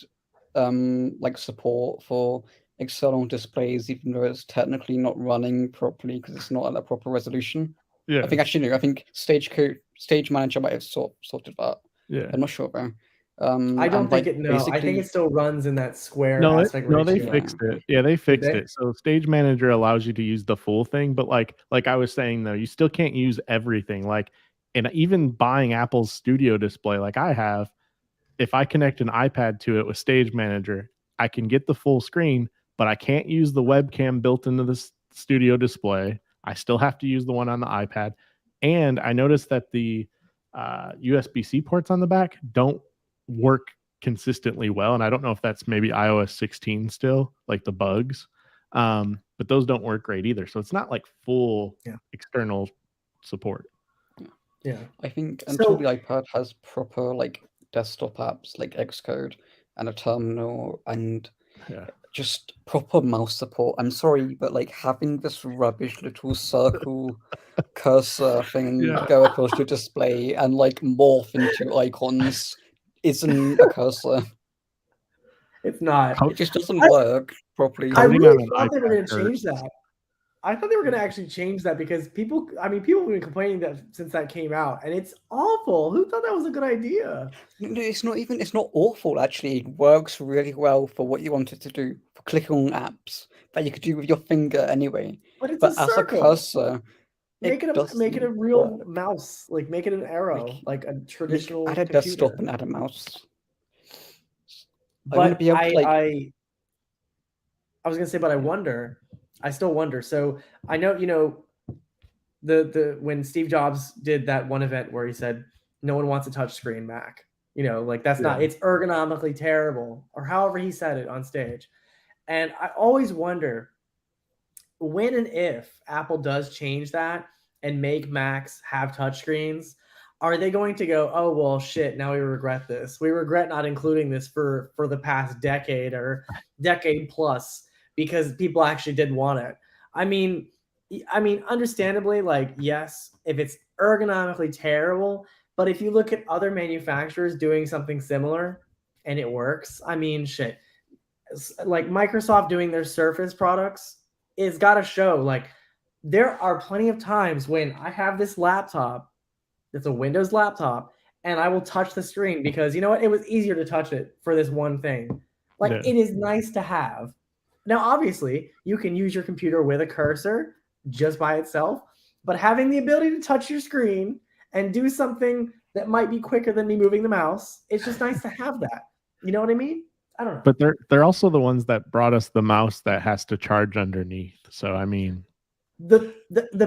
like support for external displays, even though it's technically not running properly because it's not at a proper resolution. Yeah. I think actually no, I think stage manager might have sorted that. Yeah. I'm not sure though. I don't and, think like, it. No, I think basically- it still runs in that square No, aspect no, they ratio. fixed it. Yeah, they fixed they? it. So Stage Manager allows you to use the full thing, but like I was saying though, you still can't use everything. Like, and even buying Apple's Studio Display, like I have, if I connect an iPad to it with Stage Manager, I can get the full screen, but I can't use the webcam built into the Studio Display. I still have to use the one on the iPad. And I noticed that the USB-C ports on the back don't work consistently well. And I don't know if that's maybe iOS 16 still, like the bugs. But those don't work great either. So it's not like full external support. Yeah. I think until the iPad has proper like desktop apps like Xcode and a terminal and just proper mouse support. I'm sorry, but like having this rubbish little circle cursor thing go across your display and like morph into icons isn't a cursor. It's not. It just doesn't work properly. I really thought they were going to change that. I thought they were going to actually change that because people have been complaining that since that came out, and it's awful. Who thought that was a good idea? No, it's not awful, actually. It works really well for what you wanted to do, for clicking on apps that you could do with your finger anyway. But it's But a as circle. a cursor, make it a real mouse, like make it an arrow, like a traditional add a computer. desktop and add a mouse. But I was gonna say, but I still wonder. So I know, the when Steve Jobs did that one event where he said no one wants a touchscreen Mac, like that's not, it's ergonomically terrible, or however he said it on stage. And I always wonder when and if Apple does change that and make Macs have touchscreens, are they going to go, oh, well, shit, now we regret this. We regret not including this for the past decade or decade plus because people actually did want it. I mean, understandably, like, yes, if it's ergonomically terrible, but if you look at other manufacturers doing something similar and it works, I mean, shit, like Microsoft doing their Surface products, it's got to show. Like, there are plenty of times when I have this laptop, it's a Windows laptop, and I will touch the screen because you know what? It was easier to touch it for this one thing. Like, it is nice to have. Now, obviously, you can use your computer with a cursor just by itself, but having the ability to touch your screen and do something that might be quicker than me moving the mouse, it's just nice to have that. You know what I mean? I don't know. But they're also the ones that brought us the mouse that has to charge underneath. So I mean, the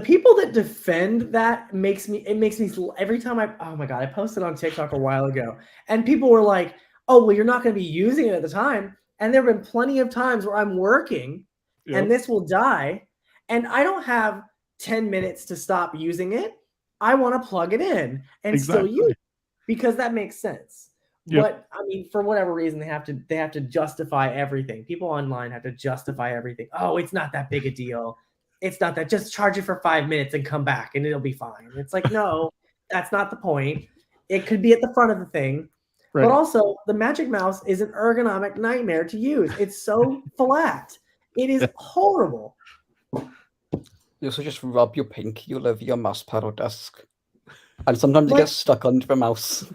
people that defend that makes me every time oh my God, I posted on TikTok a while ago and people were like, oh, well, you're not going to be using it at the time. And there have been plenty of times where I'm working and this will die and I don't have 10 minutes to stop using it. I want to plug it in and still use it because that makes sense. But I mean, for whatever reason, they have to justify everything. People online have to justify everything. Oh, it's not that big a deal. It's not that. Just charge it for 5 minutes and come back and it'll be fine. It's like, no, that's not the point. It could be at the front of the thing. Right. But also, the Magic Mouse is an ergonomic nightmare to use. It's so flat. It is horrible. You also just rub your pinky all over your mouse pad or desk. And sometimes it gets stuck under the mouse.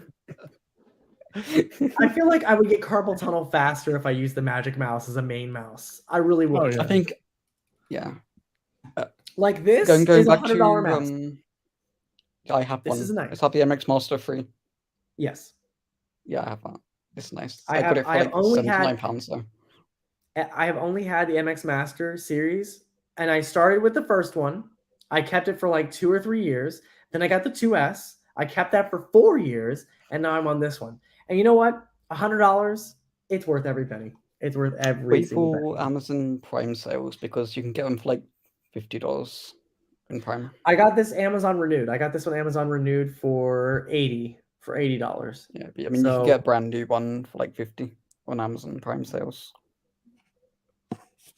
I feel like I would get carpal tunnel faster if I used the Magic Mouse as a main mouse. I really would. Oh, yeah. I think, like this going is back $100 to, mouse. I have this one. Is nice. It's the MX Master 3. Yes. Yeah, I have that. It's nice. I got it for like £79 though. I have only had the MX Master series, and I started with the first one. I kept it for like 2 or 3 years. Then I got the 2S. I kept that for 4 years, and now I'm on this one. And you know what? $100, it's worth every penny. It's worth every single penny. Wait for Amazon Prime sales because you can get them for like $50 in Prime. I got this Amazon Renewed. I got this one Amazon Renewed for $80. Yeah, I mean, you can get a brand new one for like $50. on Amazon Prime sales.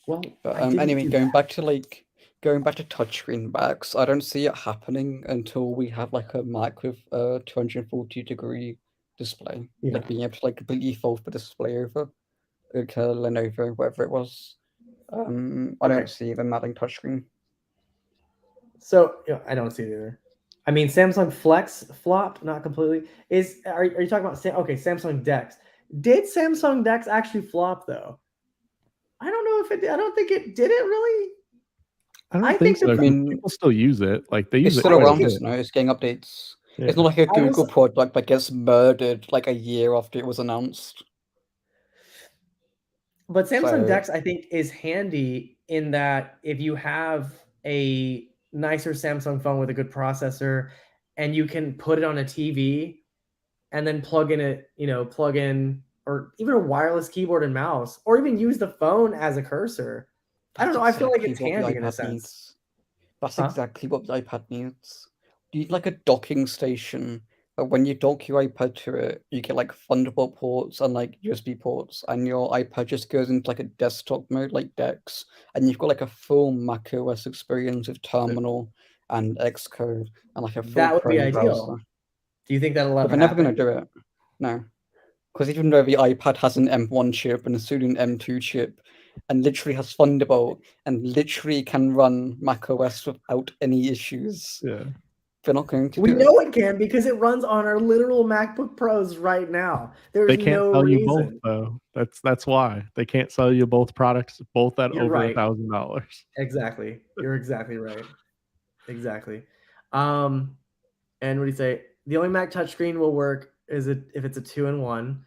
Well, But I didn't anyway, do going that. back to touchscreen backs, I don't see it happening until we have like a Mac with a 240-degree display, Yeah. like being able to like completely fold the display over, like a Lenovo, whatever it was. I Okay. don't see them adding touchscreen. So yeah, I don't see it either. I mean, Samsung Flex flopped, not completely. Are you talking about okay, Samsung Dex? Did Samsung Dex actually flop though? I don't know if it did. I don't think it did. It really? I don't I think think the so. I 'cause mean, people still use it. Like they use it's it still quite a around, bit. isn't it? It's getting updates. Yeah. It's not like a I will Google say- product that gets murdered like a year after it was announced. But Samsung So Dex, I think, is handy in that if you have a nicer Samsung phone with a good processor, and you can put it on a TV, and then plug in or even a wireless keyboard and mouse, or even use the phone as a cursor. I don't know. I feel like it's exactly what the handy in a iPad sense. needs. That's Huh? exactly what the iPad needs. You need like a docking station, but when you dock your iPad to it, you get like Thunderbolt ports and like USB ports, and your iPad just goes into like a desktop mode like Dex, and you've got like a full macOS experience with Terminal and Xcode and like a full That would be Chrome ideal. browser. Do you think that'll But ever they're never happen? going to do it. No. Because even though the iPad has an M1 chip and a soon M2 chip, and literally has Thunderbolt and literally can run macOS without any issues, Yeah. they're not going to We do it. know it can because it runs on our literal MacBook Pros right now. There's They can't no sell you both reason. though. That's why they can't sell you both products, both at You're over right. $1,000. Exactly. You're exactly right. Exactly. And what do you say? The only Mac touchscreen will work is if it's a 2-in-1.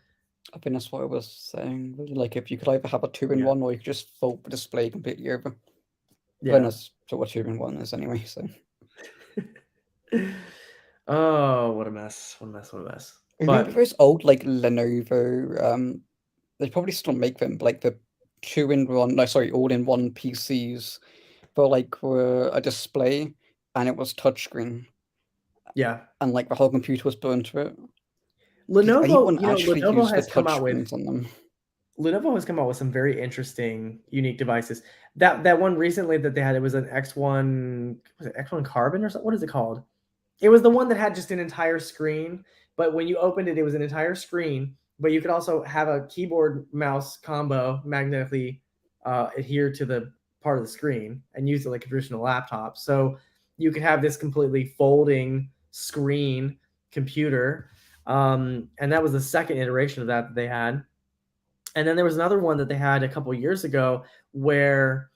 I think that's what I was saying. Like, if you could either have a 2-in-1 or you could just fold the display completely over. Yeah. Then that's what a 2-in-1 is anyway. So. Oh, what a mess! What a mess! What a mess! Remember But those old like Lenovo? They probably still make them, but, like the 2-in-1. No, sorry, all-in-one PCs, but like were a display and it was touchscreen, yeah, and like the whole computer was built into it. Did Lenovo. anyone actually Lenovo use the has come out with touchscreens on them? Lenovo has come out with some very interesting, unique devices. That one recently that they had, it was an X1. Was it X1 Carbon or something? What is it called? It was the one that had just an entire screen, but when you opened it, it was an entire screen. But you could also have a keyboard mouse combo magnetically adhere to the part of the screen and use it like a traditional laptop. So you could have this completely folding screen computer, and that was the second iteration of that they had. And then there was another one that they had a couple years ago where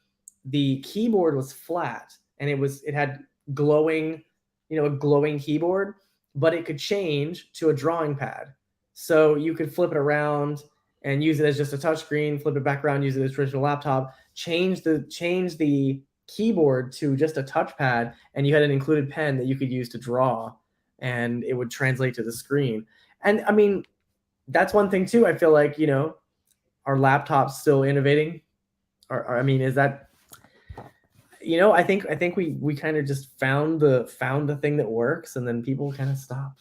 the keyboard was flat and it had glowing, a glowing keyboard, but it could change to a drawing pad. So you could flip it around and use it as just a touchscreen, flip it back around, use it as a traditional laptop, change the keyboard to just a touchpad, and you had an included pen that you could use to draw, and it would translate to the screen. And I mean, that's one thing too. I feel like, are laptops still innovating? Or I mean, is that, I think we kind of just found the thing that works, and then people kind of stop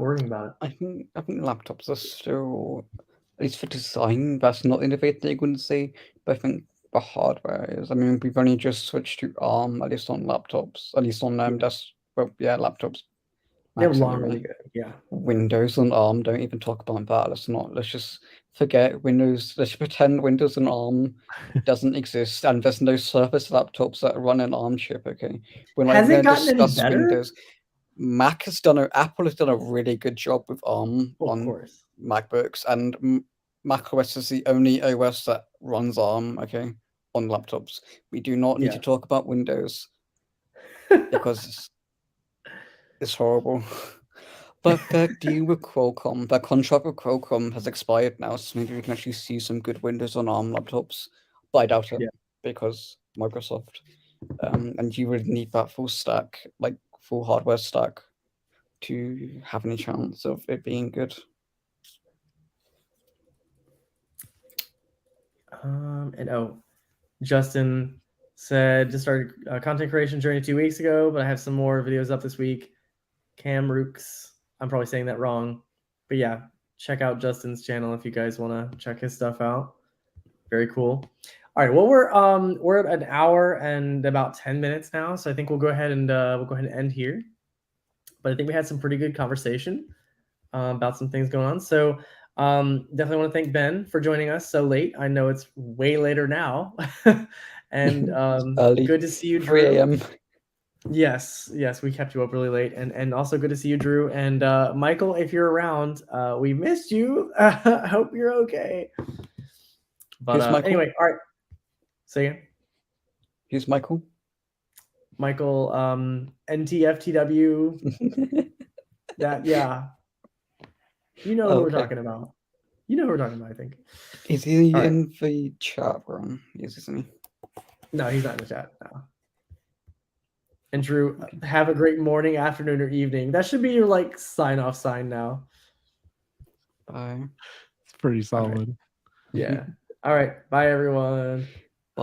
worrying about it. I think laptops are still, at least for design, that's not innovating, I wouldn't say. But I think the hardware is. I mean, we've only just switched to ARM, at least on laptops, at least on laptops. They're Macs long anyway. really good. Yeah. Windows and ARM, don't even talk about that. Let's just forget Windows. Let's pretend Windows and ARM doesn't exist, and there's no Surface laptops that run an ARM chip. Okay, we're not Has even it going to gotten any discuss better? Windows. Apple has done a really good job with ARM Of on course. MacBooks, and macOS is the only OS that runs ARM. Okay, on laptops. We do not need Yeah. to talk about Windows because it's horrible. But their deal with Qualcomm, their contract with Qualcomm has expired now, so maybe we can actually see some good Windows on ARM laptops. But I doubt it, Yeah. because Microsoft. And you would need that full stack, like full hardware stack, to have any chance of it being good. Justin said just started content creation journey 2 weeks ago, but I have some more videos up this week. Cam Rooks, I'm probably saying that wrong, but yeah, check out Justin's channel if you guys want to check his stuff out. Very cool. All right, well, we're at an hour and about 10 minutes now, so I think we'll go ahead and end here. But I think we had some pretty good conversation about some things going on. So definitely want to thank Ben for joining us so late. I know it's way later now, and Early, good to see you, 3 Drew. a.m. Yes, we kept you up really late, and also good to see you, Drew. And Michael, if you're around, we missed you. I hope you're okay. But Who's Michael? anyway, all right. Say again. Who's Michael? Michael, NTFTW. That, yeah. You know who we're Okay. talking about. You know who we're talking about, I think. Is he All right. in the chat, Ron? Yes, isn't he? No, he's not in the chat. No. And Drew, have a great morning, afternoon, or evening. That should be your like sign-off sign now. Bye. It's pretty solid. Yeah. All right. Bye, everyone.